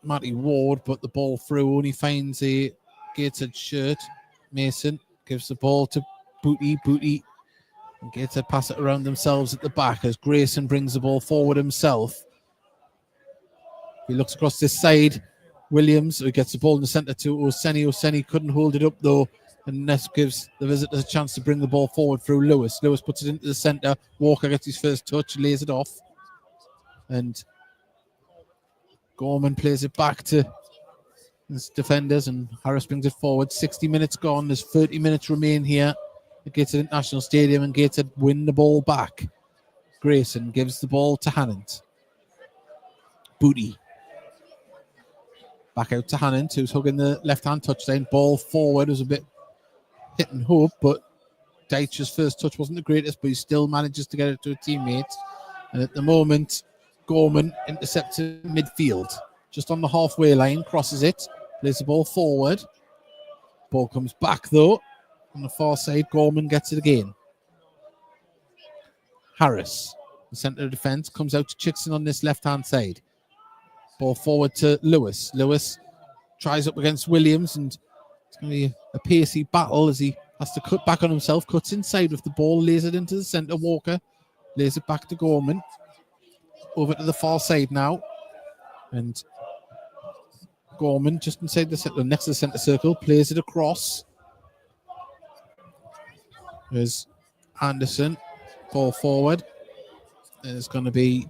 Matty Ward, but the ball through only finds a Gateshead shirt. Mason gives the ball to Booty. Booty and Gateshead pass it around themselves at the back as Grayson brings the ball forward himself. He looks across this side. Williams, who gets the ball in the centre to Oseni. Oseni couldn't hold it up though, and this gives the visitors a chance to bring the ball forward through Lewis. Lewis puts it into the centre. Walker gets his first touch, lays it off, and Gorman plays it back to his defenders, and Harris brings it forward. 60 minutes gone. There's 30 minutes remain here at Gateshead International Stadium, and Gateshead win the ball back. Grayson gives the ball to Hannant. Booty. Back out to Hannant, who's hugging the left-hand touchline. Ball forward was a bit hit and hope, but Deitch's first touch wasn't the greatest, but he still manages to get it to a teammate. And at the moment, Gorman intercepts in midfield. Just on the halfway line, crosses it, plays the ball forward. Ball comes back though. On the far side, Gorman gets it again. Harris, the centre of defence, comes out to Chickson on this left-hand side. Ball forward to Lewis. Lewis tries up against Williams, and it's going to be a pacey battle as he has to cut back on himself, cuts inside with the ball, lays it into the centre. Walker lays it back to Gorman. Over to the far side now. And Gorman just inside the centre, next to the centre circle, plays it across. There's Anderson, ball forward. There's going to be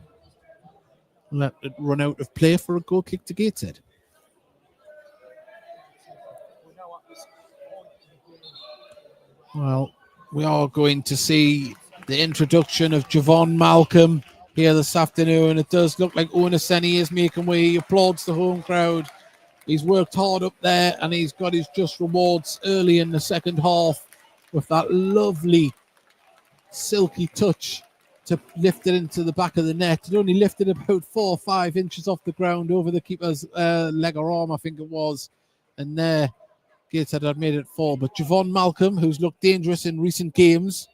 let it run out of play for a goal kick to Gateshead. Well, we are going to see the introduction of Javon Malcolm here this afternoon. It does look like Onaseni is making way. He applauds the home crowd. He's worked hard up there and he's got his just rewards early in the second half with that lovely silky touch to lift it into the back of the net. It only lifted about 4 or 5 inches off the ground over the keeper's leg or arm, I think it was. And there, Gateshead had made it fall. But Javon Malcolm, who's looked dangerous in recent games,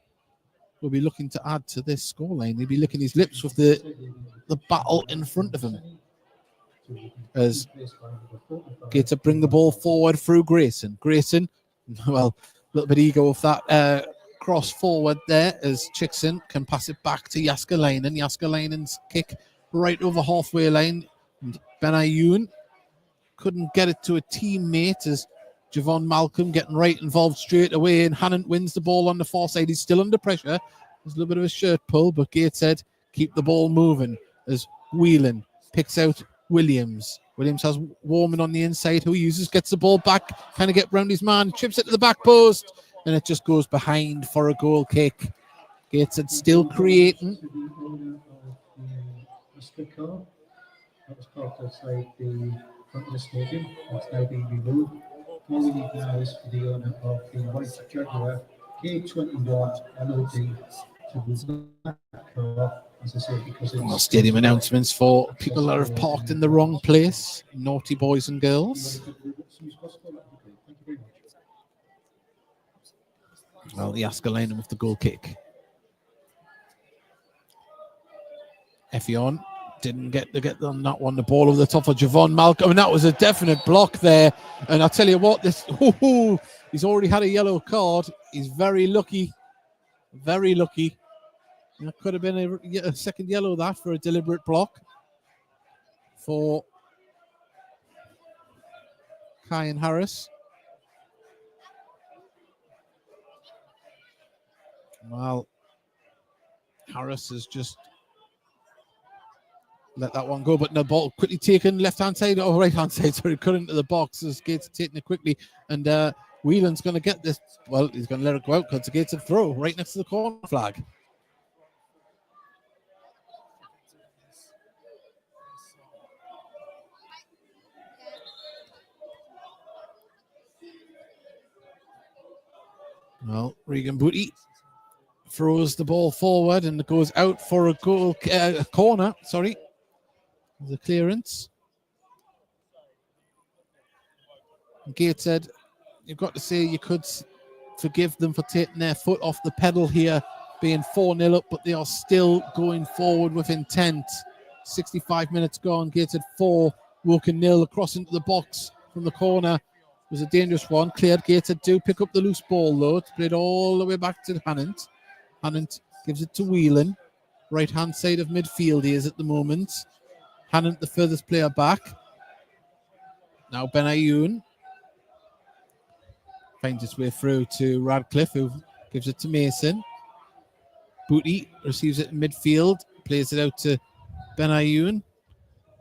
will be looking to add to this scoreline. He'll be licking his lips with the battle in front of him. As Gateshead bring the ball forward through Grayson. Grayson, well, a little bit ego of that cross forward there as Chickson can pass it back to Jaskalainen. Jaskalainen's kick right over halfway line. And Benayoun couldn't get it to a teammate as Javon Malcolm getting right involved straight away, and Hannant wins the ball on the far side. He's still under pressure. There's a little bit of a shirt pull, but Gateshead keep the ball moving as Whelan picks out Williams. Williams has Warman on the inside, who he uses, gets the ball back, kind of get round his man, chips it to the back post, and it just goes behind for a goal kick. Gateshead still creating. That was parked outside the front of the stadium. It's now being removed. All we need now is for the owner of the white Jaguar K21 LOD to move that car, as I said, because it's Stadium announcements for people that have parked in the wrong place. Naughty boys and girls. Well, the Jaskalainen with the goal kick. Effion didn't get on that one. The ball over the top of Javon Malcolm, and that was a definite block there. And I'll tell you what, he's already had a yellow card. He's very lucky. Very lucky. That could have been a second yellow, that, for a deliberate block for Kyan Harris. Well, Harris has just let that one go, but no, ball quickly taken left-hand side or right-hand side, sorry, cut into the box as Gates taking it quickly. And Whelan's going to get this. Well, he's going to let it go out because the Gates a throw right next to the corner flag. Well, Regan Booty throws the ball forward and it goes out for a goal, corner, sorry. The clearance. Gateshead, you've got to say you could forgive them for taking their foot off the pedal here, being 4-0 up, but they are still going forward with intent. 65 minutes gone, Gateshead 4, Woking 0, across into the box from the corner. It was a dangerous one. Cleared. Gateshead do pick up the loose ball though. It's played all the way back to Hannant. Hannant gives it to Whelan. Right-hand side of midfield he is at the moment. Hannant the furthest player back. Now Benayoun finds its way through to Radcliffe, who gives it to Mason. Booty receives it in midfield, plays it out to Benayoun,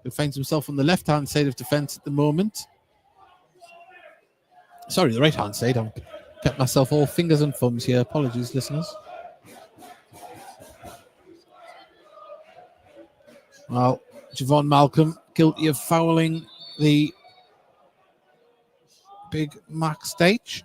who finds himself on the left-hand side of defence at the moment. Sorry, the right-hand side. I've kept myself all fingers and thumbs here. Apologies, listeners. Well, Javon Malcolm guilty of fouling the big Mac stage.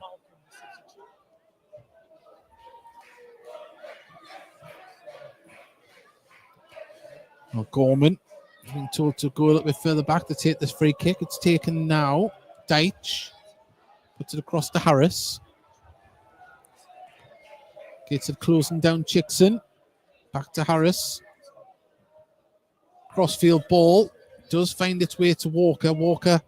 Well, Gorman has been told to go a little bit further back to take this free kick. It's taken now. Deitch puts it across to Harris. Gets it closing down Chickson. Back to Harris. Crossfield ball does find its way to Walker. Walker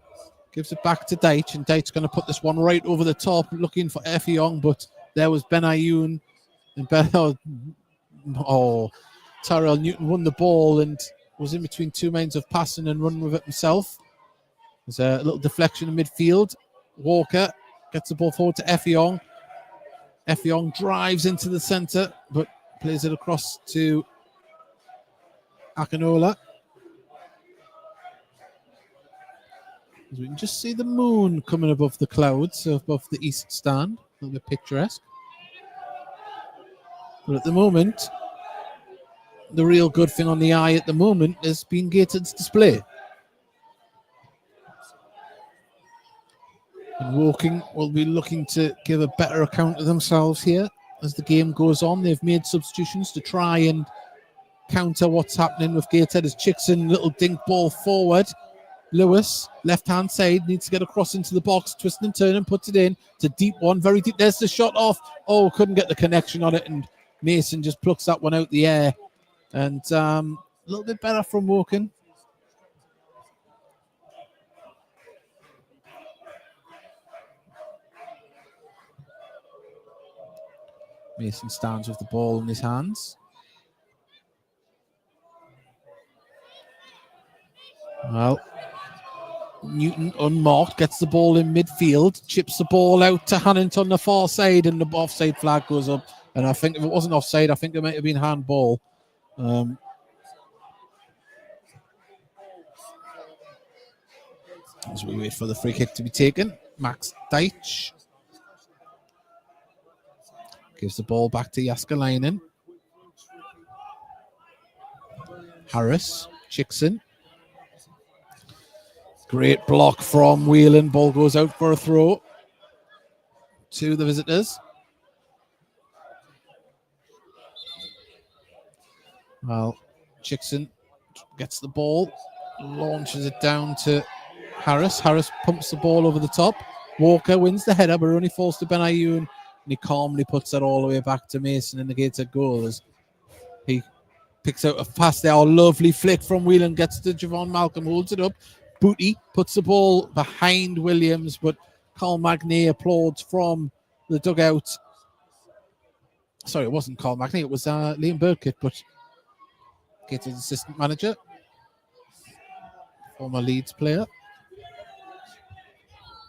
gives it back to Deitch, and Deitch's going to put this one right over the top, looking for Effiong, but there was Benayoun, and Tyrell Newton won the ball and was in between two minds of passing and running with it himself. There's a little deflection in midfield. Walker gets the ball forward to Effiong. Effiong drives into the centre, but plays it across to Akinola. As we can just see the moon coming above the clouds, above the east stand. A little bit picturesque. But at the moment, the real good thing on the eye at the moment is being Gateshead's display. And Woking will be looking to give a better account of themselves here as the game goes on. They've made substitutions to try and counter what's happening with Gateshead as Chickson, little dink ball forward. Lewis, left-hand side, needs to get across into the box, twisting and turning, puts it in. It's a deep one, very deep. There's the shot off. Oh, couldn't get the connection on it, and Mason just plucks that one out the air. And a little bit better from Woking. Mason stands with the ball in his hands. Well, Newton unmarked, gets the ball in midfield, chips the ball out to Hannant on the far side, and the offside flag goes up. And I think if it wasn't offside, I think it might have been handball. As we wait for the free kick to be taken, Max Deitch gives the ball back to Jääskeläinen. Harris, Chickson. Great block from Whelan. Ball goes out for a throw to the visitors. Well, Chickson gets the ball, launches it down to Harris. Harris pumps the ball over the top. Walker wins the header, but only falls to Benayoun. And he calmly puts that all the way back to Mason in the Gateshead goal as he picks out a pass there. A lovely flick from Whelan, gets to Javon Malcolm, holds it up. Booty puts the ball behind Williams, but Carl Magny applauds from the dugout. Sorry, it wasn't Carl Magny, it was Liam Burkett, but Gateshead's assistant manager, former Leeds player.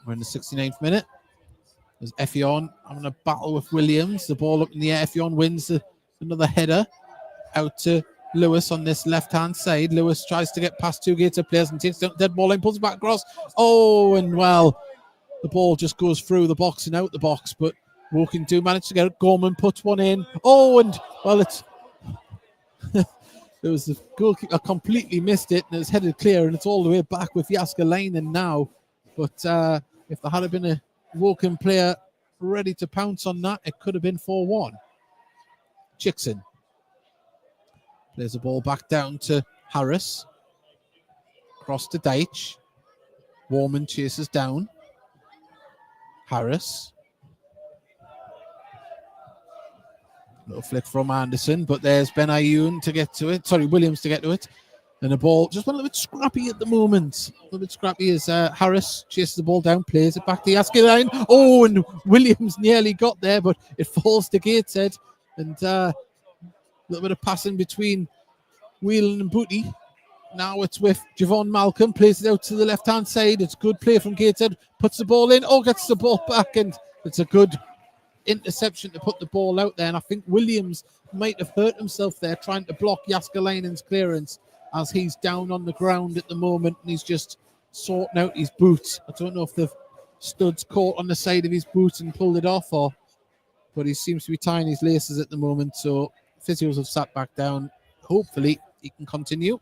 We're in the 69th minute. There's Effiong having a battle with Williams. The ball up in the air. Effiong wins another header out to Lewis on this left-hand side. Lewis tries to get past two Gateshead players and takes down dead ball line, pulls it back across. Oh, and well, the ball just goes through the box and out the box, but Woking do manage to get it. Gorman puts one in. Oh, and well, it's there was the goalkeeper completely missed it, and it's headed clear, and it's all the way back with Jääskeläinen now. But if there had been a Woking player ready to pounce on that, it could have been 4-1. Chickson plays the ball back down to Harris. Cross to Deitch. Warman chases down. Harris. Little flick from Anderson, but there's Benayoun to get to it. Sorry, Williams to get to it. And the ball just went a little bit scrappy at the moment. A little bit scrappy as Harris chases the ball down, plays it back to Jääskeläinen. Oh, and Williams nearly got there, but it falls to Gateshead. And a little bit of passing between Whelan and Booty. Now it's with Javon Malcolm, plays it out to the left-hand side. It's good play from Gateshead, puts the ball in. Oh, gets the ball back, and it's a good interception to put the ball out there. And I think Williams might have hurt himself there trying to block Jääskeläinen's clearance, as he's down on the ground at the moment and he's just sorting out his boots. I don't know if the studs caught on the side of his boots and pulled it off, but he seems to be tying his laces at the moment. So physios have sat back down. Hopefully he can continue.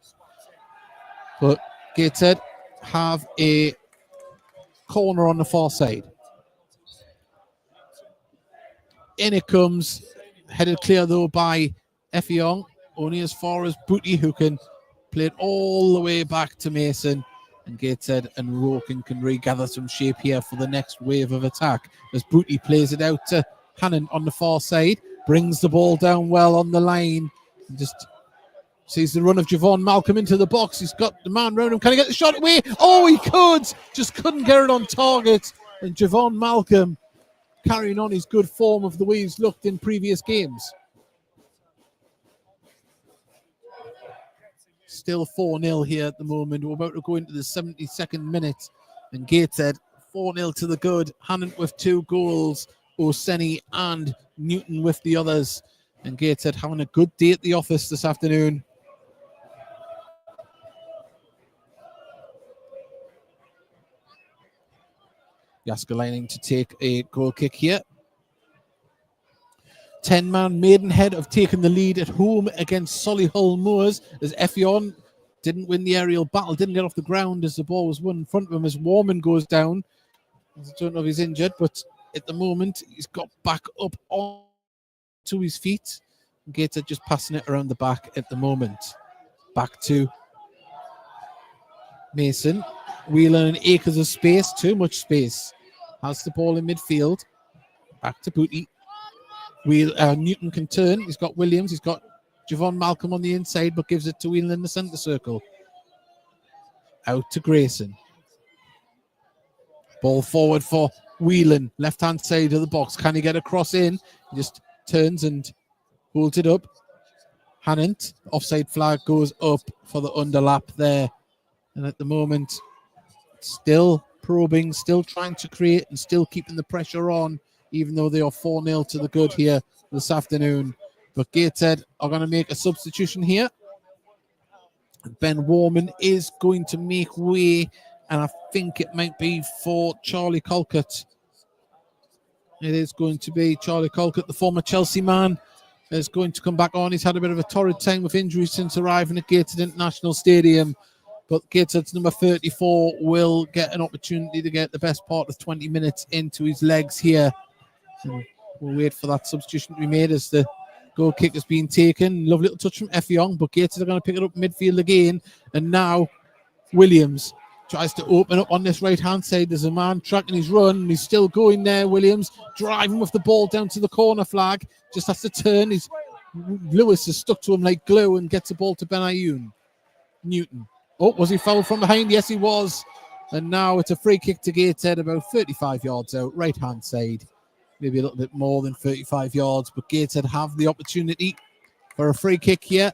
But Gateshead have a corner on the far side. In it comes, headed clear though by Effiong, only as far as Booty, who can play it all the way back to Mason. And Gateshead and Woking can regather some shape here for the next wave of attack as Booty plays it out to Hannon on the far side, brings the ball down well on the line, and just sees the run of Javon Malcolm into the box. He's got the man round him. Can he get the shot away? Oh, he could! Just couldn't get it on target. And Javon Malcolm carrying on his good form of the way he's looked in previous games. Still 4-0 here at the moment. We're about to go into the 72nd minute. And Gateshead 4-0 to the good. Hannon with 2 goals. Oseni and Newton with the others. And Gateshead having a good day at the office this afternoon. Yaskalainen to take a goal kick here. 10-man Maidenhead have taken the lead at home against Solihull Moors as Effion didn't win the aerial battle, didn't get off the ground as the ball was won in front of him as Warman goes down. I don't know if he's injured, but at the moment he's got back up on to his feet. Gateshead just passing it around the back at the moment. Back to Mason. Wheeler and acres of space, too much space. Has the ball in midfield. Back to Booty. Newton can turn. He's got Williams. He's got Javon Malcolm on the inside, but gives it to Whelan in the centre circle. Out to Grayson. Ball forward for Whelan. Left-hand side of the box. Can he get a cross in? He just turns and holds it up. Hannant. Offside flag goes up for the underlap there. And at the moment, still probing, still trying to create and still keeping the pressure on, even though they are 4-0 to the good here this afternoon. But Gateshead are going to make a substitution here. Ben Warman is going to make way, and I think it might be for Charlie Colcott. It is going to be Charlie Colcott, the former Chelsea man, is going to come back on. He's had a bit of a torrid time with injuries since arriving at Gateshead International Stadium. But Gateshead's number 34 will get an opportunity to get the best part of 20 minutes into his legs here. And we'll wait for that substitution to be made as the goal kick has been taken. Lovely little touch from Effiong, but Gateshead are going to pick it up midfield again. And now Williams tries to open up on this right-hand side. There's a man tracking his run, and he's still going there. Williams driving with the ball down to the corner flag. Just has to turn. Lewis is stuck to him like glue and gets the ball to Benayoun. Newton. Oh, was he fouled from behind? Yes, he was. And now it's a free kick to Gateshead about 35 yards out, right-hand side. Maybe a little bit more than 35 yards, but Gateshead have the opportunity for a free kick here.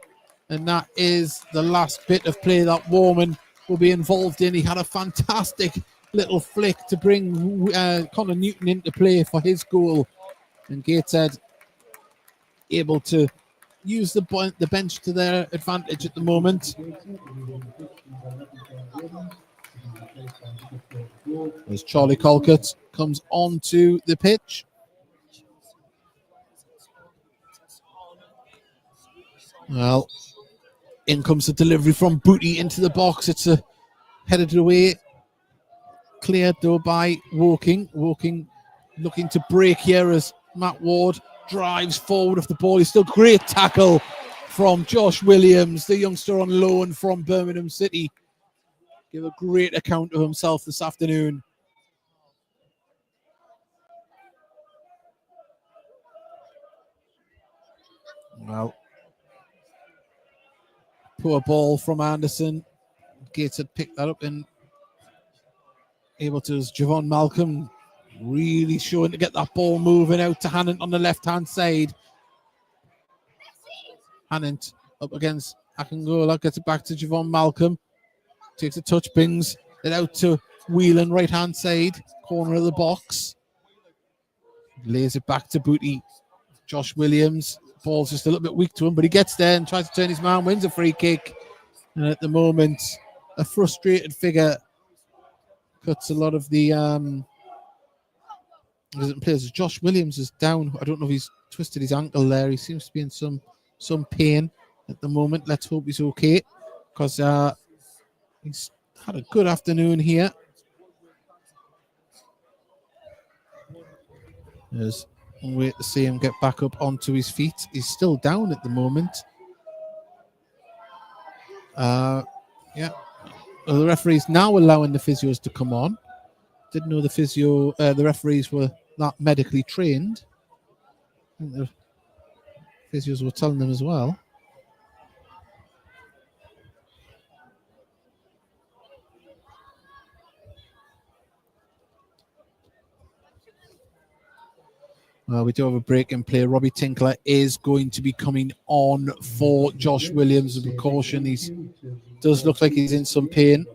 And that is the last bit of play that Warman will be involved in. He had a fantastic little flick to bring Connor Newton into play for his goal. And Gateshead able to use the bench to their advantage at the moment. As Charlie Colcott comes onto the pitch. Well, in comes the delivery from Booty into the box. It's headed away. Cleared though by Woking. Woking looking to break here as Matt Ward drives forward of the ball. He's still great tackle from Josh Williams, the youngster on loan from Birmingham City. Give a great account of himself this afternoon. Well, poor ball from Anderson. Gateshead picked that up and able to, as Javon Malcolm really showing to get that ball moving out to Hannant on the left-hand side. Hannant up against Akingola, gets it back to Javon Malcolm. Takes a touch, brings it out to Whelan, right-hand side, corner of the box. Lays it back to Booty. Josh Williams, ball's just a little bit weak to him, but he gets there and tries to turn his man, wins a free kick. And at the moment, a frustrated figure cuts a lot of the players. Josh Williams is down. I don't know if he's twisted his ankle there. He seems to be in some pain at the moment. Let's hope he's okay, because he's had a good afternoon here. There's wait to see him get back up onto his feet. He's still down at the moment. Yeah. Well, the referee's now allowing the physios to come on. Didn't know the referees were that medically trained. I think the physios were telling them as well. We do have a break in play. Robbie Tinkler is going to be coming on for Josh Williams. With caution, he does look like he's in some pain.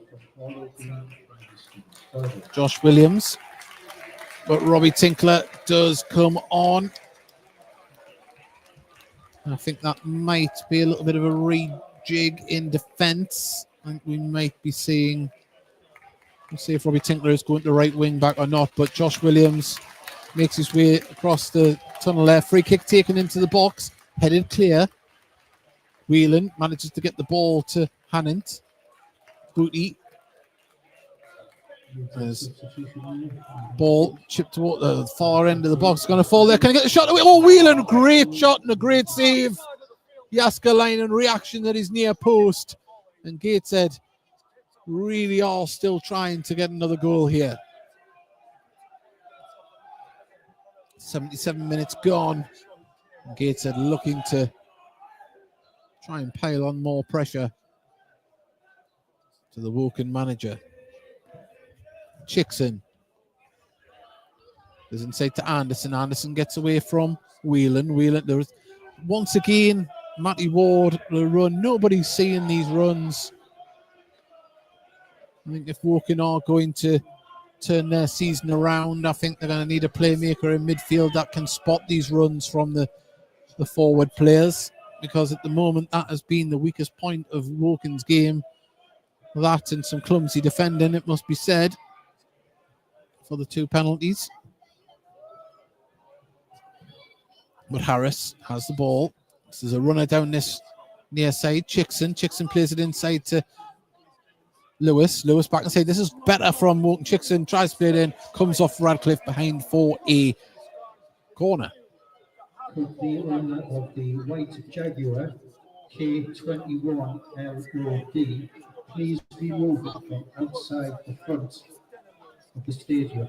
Josh Williams. But Robbie Tinkler does come on. I think that might be a little bit of a rejig in defence. I think we might be seeing, let's see if Robbie Tinkler is going to right wing back or not, but Josh Williams makes his way across the tunnel there. Free kick taken into the box, headed clear. Whelan manages to get the ball to Hannant. Booty. There's ball chipped toward the far end of the box. Going to fall there. Can he get the shot away? Oh, Whelan, great shot and a great save. Jaskalainen reaction at his near post. And Gateshead really are still trying to get another goal here. 77 minutes gone. Gateshead looking to try and pile on more pressure to the Woking manager. Chickson is inside to Anderson. Anderson gets away from Whelan. There is once again Matty Ward the run. Nobody's seeing these runs. I think if Woking are going to turn their season around, I think they're going to need a playmaker in midfield that can spot these runs from the forward players, because at the moment that has been the weakest point of Woking's game. That and some clumsy defending, it must be said, for the 2 penalties. But Harris has the ball. This is a runner down this near side. Chickson plays it inside to Lewis. Lewis back inside. This is better from Woking. Chickson tries to play it in. Comes off Radcliffe behind for a corner. Could the owner of the white Jaguar K21LOD please remove it from outside the front of the stadium?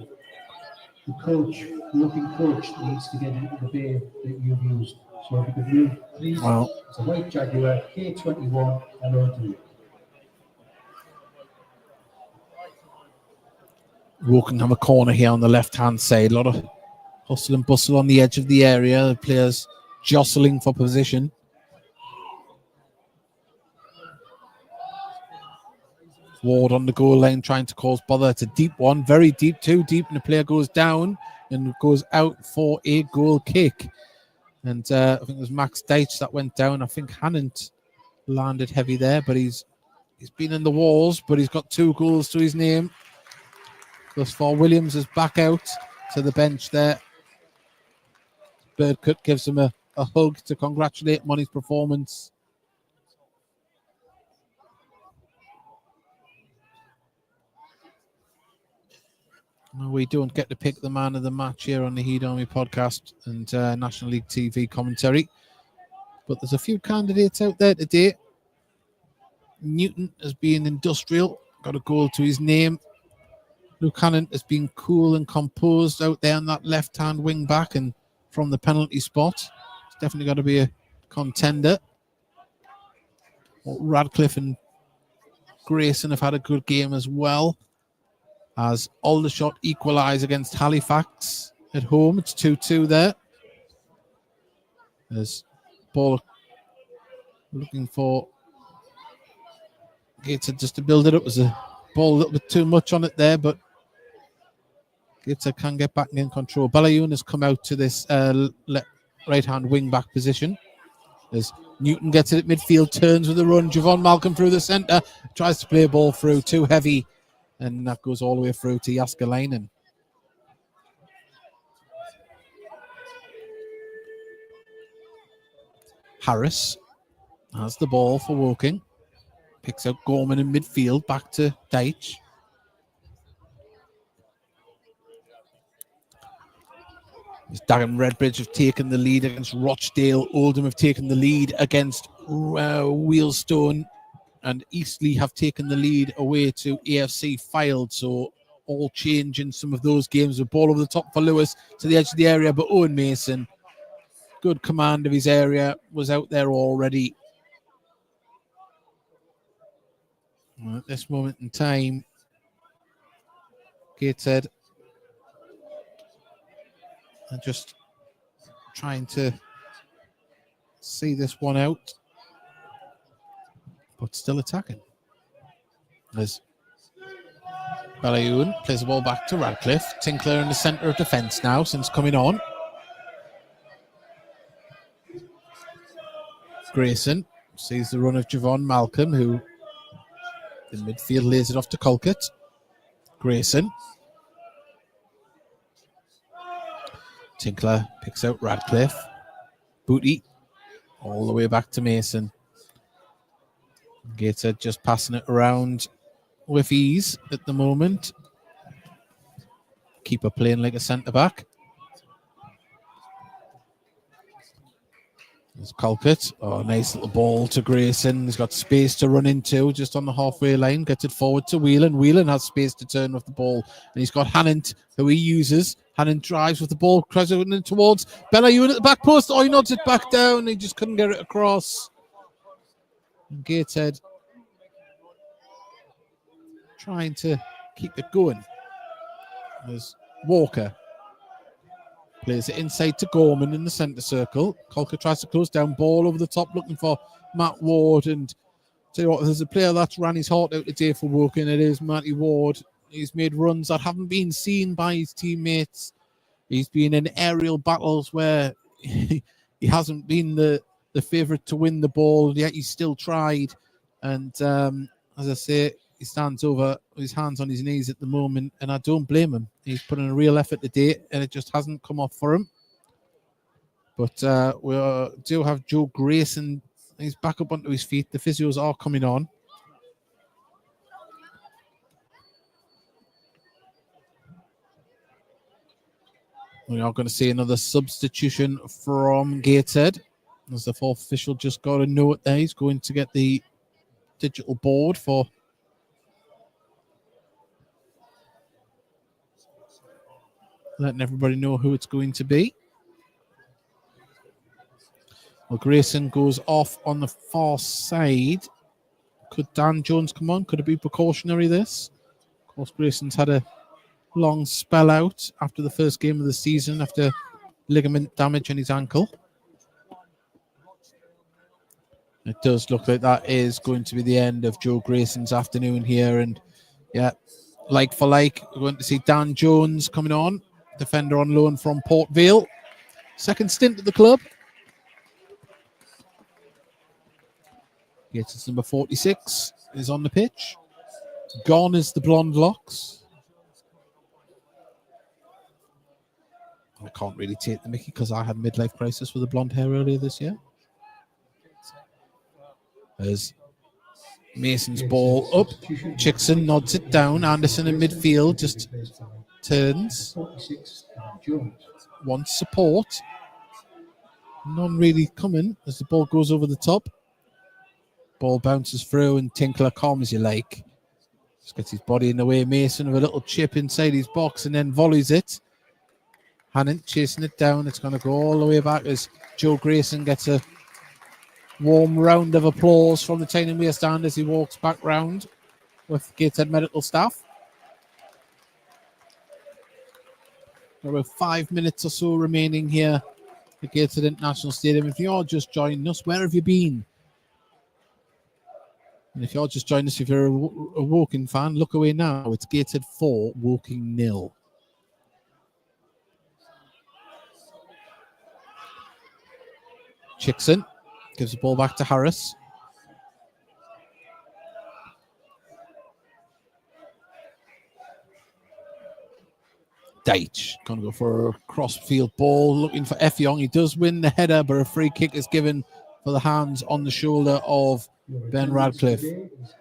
The Woking coach needs to get into the bay that you've used. So if you could move, please. Wow. It's a white Jaguar K21LOD. Woking have a corner here on the left-hand side. A lot of hustle and bustle on the edge of the area. The players jostling for position. Ward on the goal line trying to cause bother. It's a deep one, very deep, too deep, and the player goes down and goes out for a goal kick. And I think it was Max Deitch that went down. I think Hannant landed heavy there, but he's been in the walls, but he's got 2 goals to his name. Thus far, Williams is back out to the bench there. Birdcut gives him a hug to congratulate him on his performance. We don't get to pick the man of the match here on the Heed Army podcast and National League TV commentary. But there's a few candidates out there today. Newton has been industrial, got a goal to his name. Luke Hannant has been cool and composed out there on that left-hand wing back and from the penalty spot. It's definitely got to be a contender. Radcliffe and Grayson have had a good game as well, as Aldershot equalise against Halifax at home. It's 2-2 there. There's ball looking for Gateshead just to build it up. There's a ball a little bit too much on it there, but Gateshead can get back in control. Balayoun has come out to this right-hand wing-back position. As Newton gets it at midfield, turns with a run. Javon Malcolm through the centre, tries to play a ball through, too heavy, and that goes all the way through to Jaskalainen. Harris has the ball for Woking. Picks out Gorman in midfield, back to Deitch. Darren Redbridge have taken the lead against Rochdale. Oldham have taken the lead against Wheelstone. And Eastleigh have taken the lead away to AFC Fylde. So all change in some of those games. The ball over the top for Lewis to the edge of the area. But Owen Mason, good command of his area, was out there already. Well, at this moment in time, Gateshead are just trying to see this one out, but still attacking. As Belayoun plays the ball back to Radcliffe. Tinkler in the centre of defence now since coming on. Grayson sees the run of Javon Malcolm, who in midfield lays it off to Colquitt. Grayson. Tinkler picks out Radcliffe. Booty all the way back to Mason. Gateshead just passing it around with ease at the moment. Keeper playing like a centre-back. There's Colquitt. Oh, nice little ball to Grayson. He's got space to run into just on the halfway line. Gets it forward to Whelan. Whelan has space to turn with the ball. And he's got Hannant, who he uses. Hannant drives with the ball, tries to run in towards Belayoun at the back post. Oh, he nods it back down. He just couldn't get it across. And Gateshead trying to keep it going. There's Walker. Plays it inside to Gorman in the centre circle. Colquitt tries to close down, ball over the top, looking for Matt Ward. And tell you what, there's a player that's ran his heart out today for Woking. It is Matty Ward. He's made runs that haven't been seen by his teammates. He's been in aerial battles where he hasn't been the favourite to win the ball, yet he's still tried. And as I say, he stands over his hands on his knees at the moment, and I don't blame him. He's put in a real effort today, and it just hasn't come off for him. But we do have Joe Grayson. He's back up onto his feet. The physios are coming on. We are going to see another substitution from Gateshead. As the fourth official just got a note there. He's going to get the digital board for letting everybody know who it's going to be. Well, Grayson goes off on the far side. Could Dan Jones come on? Could it be precautionary, this? Of course, Grayson's had a long spell out after the first game of the season after ligament damage in his ankle. It does look like that is going to be the end of Joe Grayson's afternoon here. And yeah, like for like, we're going to see Dan Jones coming on, defender on loan from Port Vale. Second stint at the club. Gateshead's number 46 is on the pitch. Gone is the blonde locks. I can't really take the mickey because I had a midlife crisis with the blonde hair earlier this year. There's Mason's ball up. Chickson nods it down. Anderson in midfield just turns. Wants support. None really coming as the ball goes over the top. Ball bounces through and Tinkler, calm as you like. Just gets his body in the way. Mason with a little chip inside his box and then volleys it. Hannant chasing it down. It's going to go all the way back as Joe Grayson gets a warm round of applause from the Tyne-and-Wear stand as he walks back round with Gateshead medical staff. About 5 minutes or so remaining here at Gateshead International Stadium. If you're just joining us, where have you been? And if you're just joining us, if you're a Woking fan, look away now. It's Gateshead 4, Woking 0. Chickson gives the ball back to Harris. Deitch going to go for a cross-field ball, looking for Effiong. He does win the header, but a free kick is given for the hands on the shoulder of Ben Radcliffe.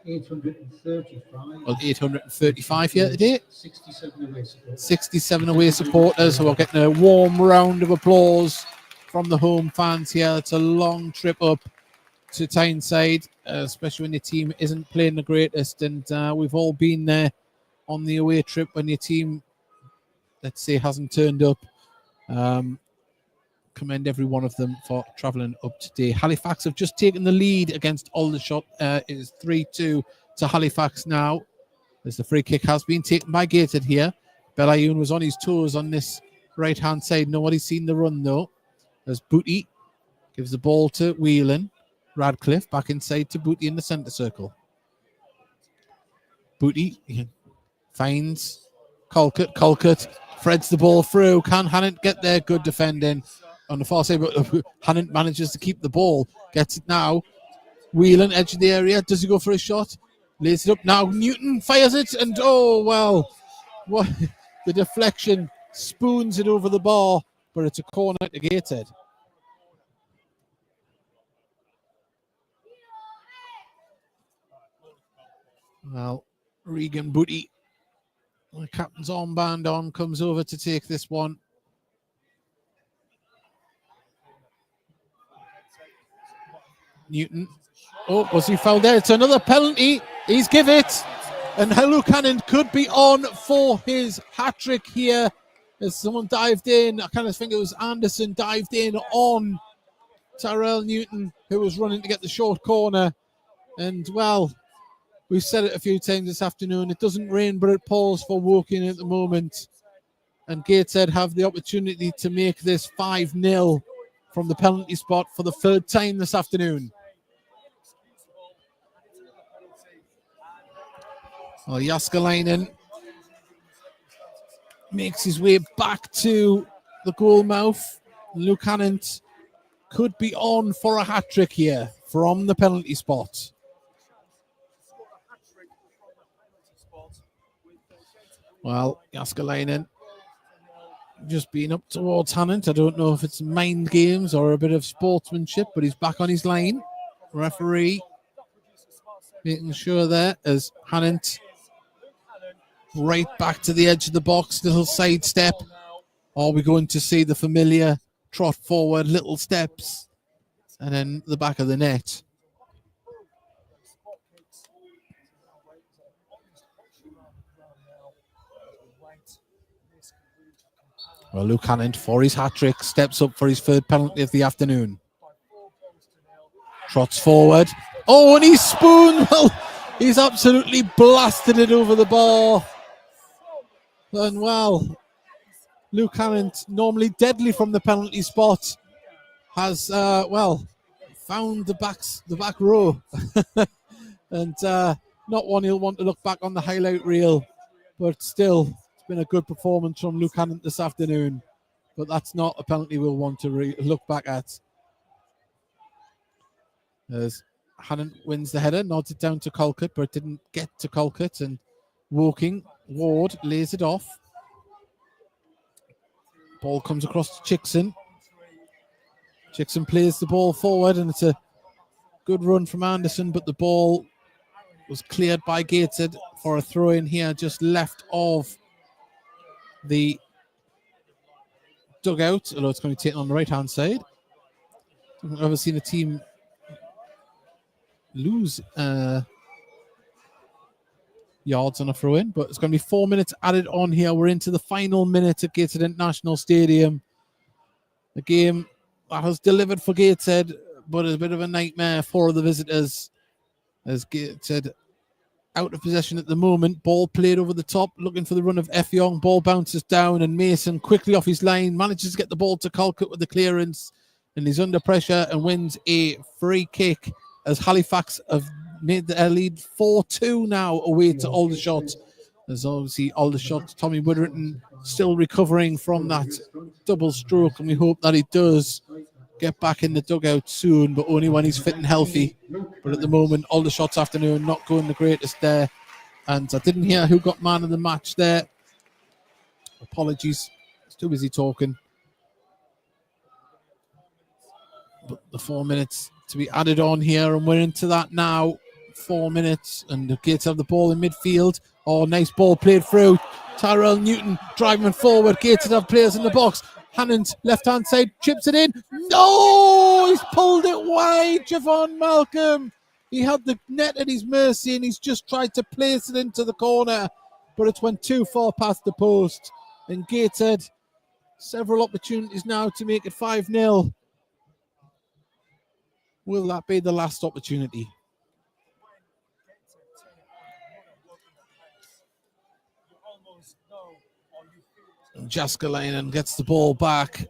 835 here today. 67 away supporters who are getting a warm round of applause from the home fans here. It's a long trip up to Tyneside, especially when your team isn't playing the greatest. And we've all been there on the away trip when your team, let's say, hasn't turned up. Commend every one of them for travelling up today. Halifax have just taken the lead against Aldershot. It is 3-2 to Halifax now, as the free kick has been taken by Gateshead here. Belayoun was on his toes on this right-hand side. Nobody's seen the run, though. There's Booty. Gives the ball to Whelan. Radcliffe back inside to Booty in the centre circle. Booty finds Colquitt. Colquitt threads the ball through. Can Hannant get there? Good defending on the far side, but Hannant manages to keep the ball. Gets it now. Whelan, edge of the area. Does he go for a shot? Lays it up now. Newton fires it, and oh, well, what, the deflection spoons it over the bar, but it's a corner to Gateshead. Well, Regan Booty, the captain's armband on, comes over to take this one. Newton. Oh, was he fouled there? It's another penalty. He's give it. And Luke Hannon could be on for his hat-trick here. As someone dived in, I kind of think it was Anderson, dived in on Tyrell Newton, who was running to get the short corner. And, well, we've said it a few times this afternoon. It doesn't rain, but it pours for Woking at the moment. And Gateshead have the opportunity to make this 5-0 from the penalty spot for the third time this afternoon. Well, Jaskalainen makes his way back to the goal mouth. Luke Hannant could be on for a hat-trick here from the penalty spot. Well, Jaskalainen just being up towards Hannant. I don't know if it's mind games or a bit of sportsmanship, but he's back on his line. Referee making sure there as Hannant right back to the edge of the box, little sidestep. Are we going to see the familiar trot forward, little steps, and then the back of the net? Well, Luke Hannant, for his hat-trick, steps up for his third penalty of the afternoon. Trots forward. Oh, and he's spooned. Well, he's absolutely blasted it over the bar. And, well, Luke Hannant, normally deadly from the penalty spot, has, found the back row. And not one he'll want to look back on the highlight reel. But still, it's been a good performance from Luke Hannant this afternoon. But that's not a penalty we'll want to look back at. As Hannant wins the header, nods it down to Colquitt, but it didn't get to Colquitt. And Woking, Ward lays it off. Ball comes across to Chickson. Chickson plays the ball forward, and it's a good run from Anderson, but the ball was cleared by Gateshead for a throw-in here, just left of the dugout, although it's going to be taken on the right-hand side. I've never seen a team lose yards on a throw-in, but it's going to be 4 minutes added on here. We're into the final minute at Gateshead International Stadium. A game that has delivered for Gateshead, but is a bit of a nightmare for the visitors. As Gateshead out of possession at the moment. Ball played over the top, looking for the run of F. Young. Ball bounces down, and Mason quickly off his line manages to get the ball to Colquitt with the clearance, and he's under pressure and wins a free kick as Halifax have made their lead 4-2 now away to Aldershot. There's obviously Aldershot, Tommy Witherton still recovering from that double stroke, and we hope that he does get back in the dugout soon, but only when he's fit and healthy. But at the moment, Aldershot's afternoon not going the greatest there. And I didn't hear who got man of the match there. Apologies, I was too busy talking. But the 4 minutes to be added on here, and we're into that now. 4 minutes, and the Gates have the ball in midfield. Oh, nice ball played through. Tyrell Newton driving forward. Gates have players in the box. Hannant, left-hand side, chips it in. No! He's pulled it wide, Javon Malcolm. He had the net at his mercy, and he's just tried to place it into the corner, but it went too far past the post. And Gateshead, several opportunities now to make it 5-0. Will that be the last opportunity? Jaskalainen gets the ball back.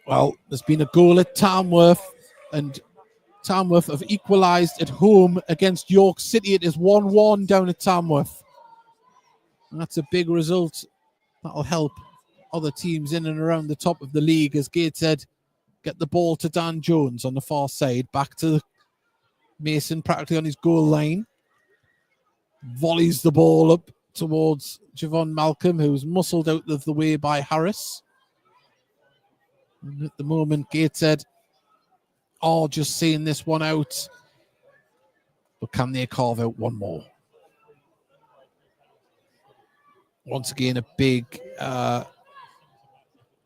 Well, there's been a goal at Tamworth, and Tamworth have equalised at home against York City. It is 1-1 down at Tamworth. And that's a big result. That'll help other teams in and around the top of the league as Gateshead get the ball to Dan Jones on the far side. Back to Mason practically on his goal line. Volleys the ball up towards Javon Malcolm, who's muscled out of the way by Harris. And at the moment, Gateshead are just seeing this one out. But can they carve out one more? Once again, a big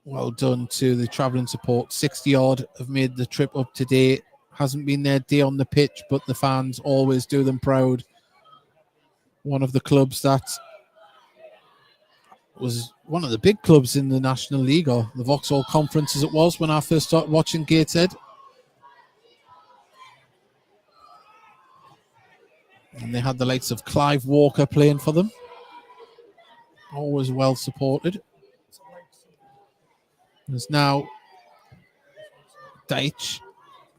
well done to the travelling support. 60 odd have made the trip up today. Hasn't been their day on the pitch, but the fans always do them proud. One of the clubs that was one of the big clubs in the National League, or the Vauxhall Conference as it was when I first started watching Gateshead. And they had the likes of Clive Walker playing for them. Always well supported. There's now Deitch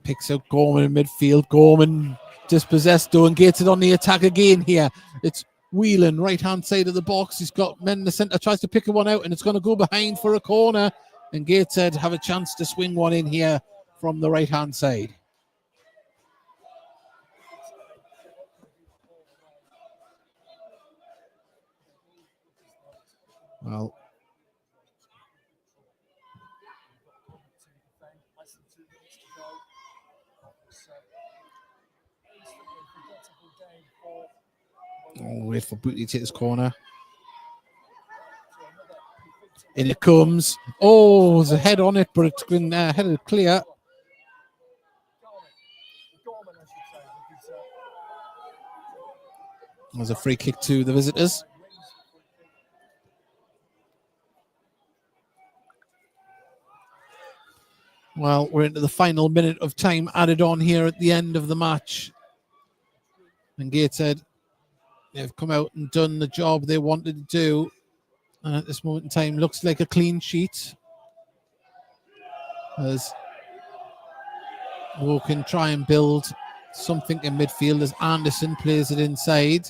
picks out Gorman in midfield. Gorman dispossessed, though, and Gateshead on the attack again here. It's Whelan, right-hand side of the box. He's got men in the centre, tries to pick one out, and it's going to go behind for a corner. And Gateshead have a chance to swing one in here from the right-hand side. Well, oh, wait for Booty to hit his corner. In it comes. Oh, there's a head on it, but it's been headed clear. There's a free kick to the visitors. Well, we're into the final minute of time added on here at the end of the match. And Gateshead, they've come out and done the job they wanted to do. And at this moment in time, looks like a clean sheet. As Woking try and build something in midfield as Anderson plays it inside.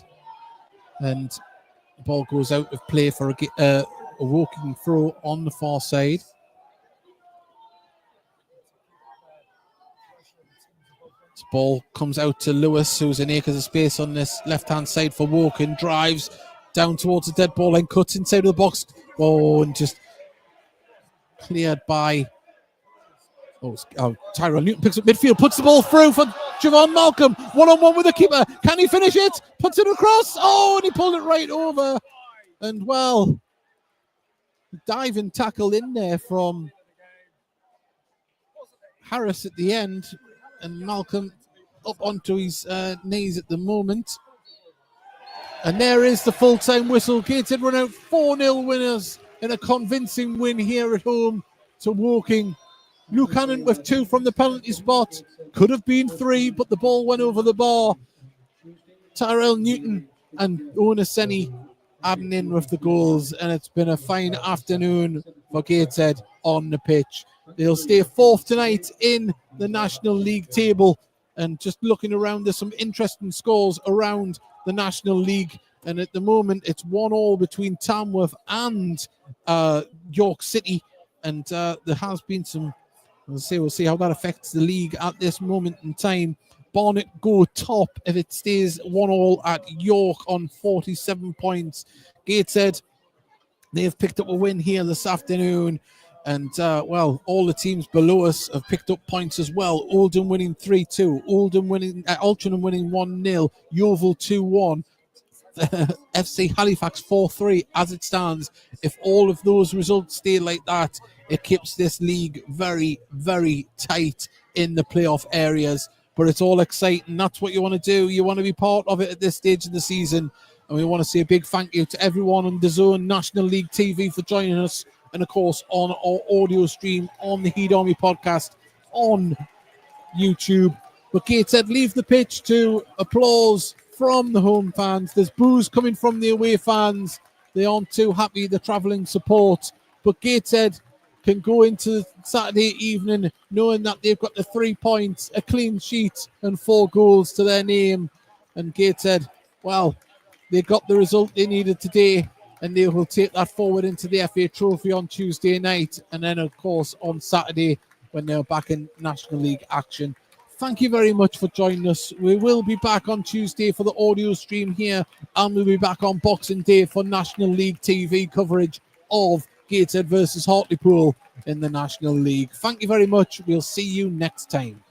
And the ball goes out of play for a Woking throw on the far side. This ball comes out to Lewis, who's in acres of space on this left-hand side for Woking. Drives down towards the dead ball and cuts inside of the box. Oh, and just cleared by... Tyrell Newton picks up midfield, puts the ball through for Javon Malcolm. One-on-one with the keeper. Can he finish it? Puts it across. Oh, and he pulled it right over. And, well, diving tackle in there from Harris at the end. And Malcolm up onto his knees at the moment. And there is the full-time whistle. Gateshead run out 4-0 winners in a convincing win here at home to Woking. Luke Hannon with 2 from the penalty spot. Could have been 3, but the ball went over the bar. Tyrell Newton and Oniseni adding in with the goals. And it's been a fine afternoon for Gateshead on the pitch. They'll stay 4th tonight in the National League table. And just looking around, there's some interesting scores around the National League. And at the moment, it's 1-1 between Tamworth and York City. And there has been some... We'll see how that affects the league at this moment in time. Barnet go top if it stays 1-1 at York on 47 points. Gateshead, they've picked up a win here this afternoon. And, well, all the teams below us have picked up points as well. Oldham winning 3-2. Altrincham winning 1-0. Yeovil 2-1. FC Halifax 4-3 as it stands. If all of those results stay like that, it keeps this league very, very tight in the playoff areas. But it's all exciting. That's what you want to do. You want to be part of it at this stage of the season. And we want to say a big thank you to everyone on DAZN National League TV for joining us. And, of course, on our audio stream on the Heat Army podcast on YouTube. But Gateshead leave the pitch to applause from the home fans. There's boos coming from the away fans. They aren't too happy, the travelling support. But Gateshead can go into Saturday evening knowing that they've got the 3 points, a clean sheet, and 4 goals to their name. And Gateshead, well, they got the result they needed today, and they will take that forward into the FA Trophy on Tuesday night, and then, of course, on Saturday when they're back in National League action. Thank you very much for joining us. We will be back on Tuesday for the audio stream here, and we'll be back on Boxing Day for National League TV coverage of Gateshead versus Hartlepool in the National League. Thank you very much. We'll see you next time.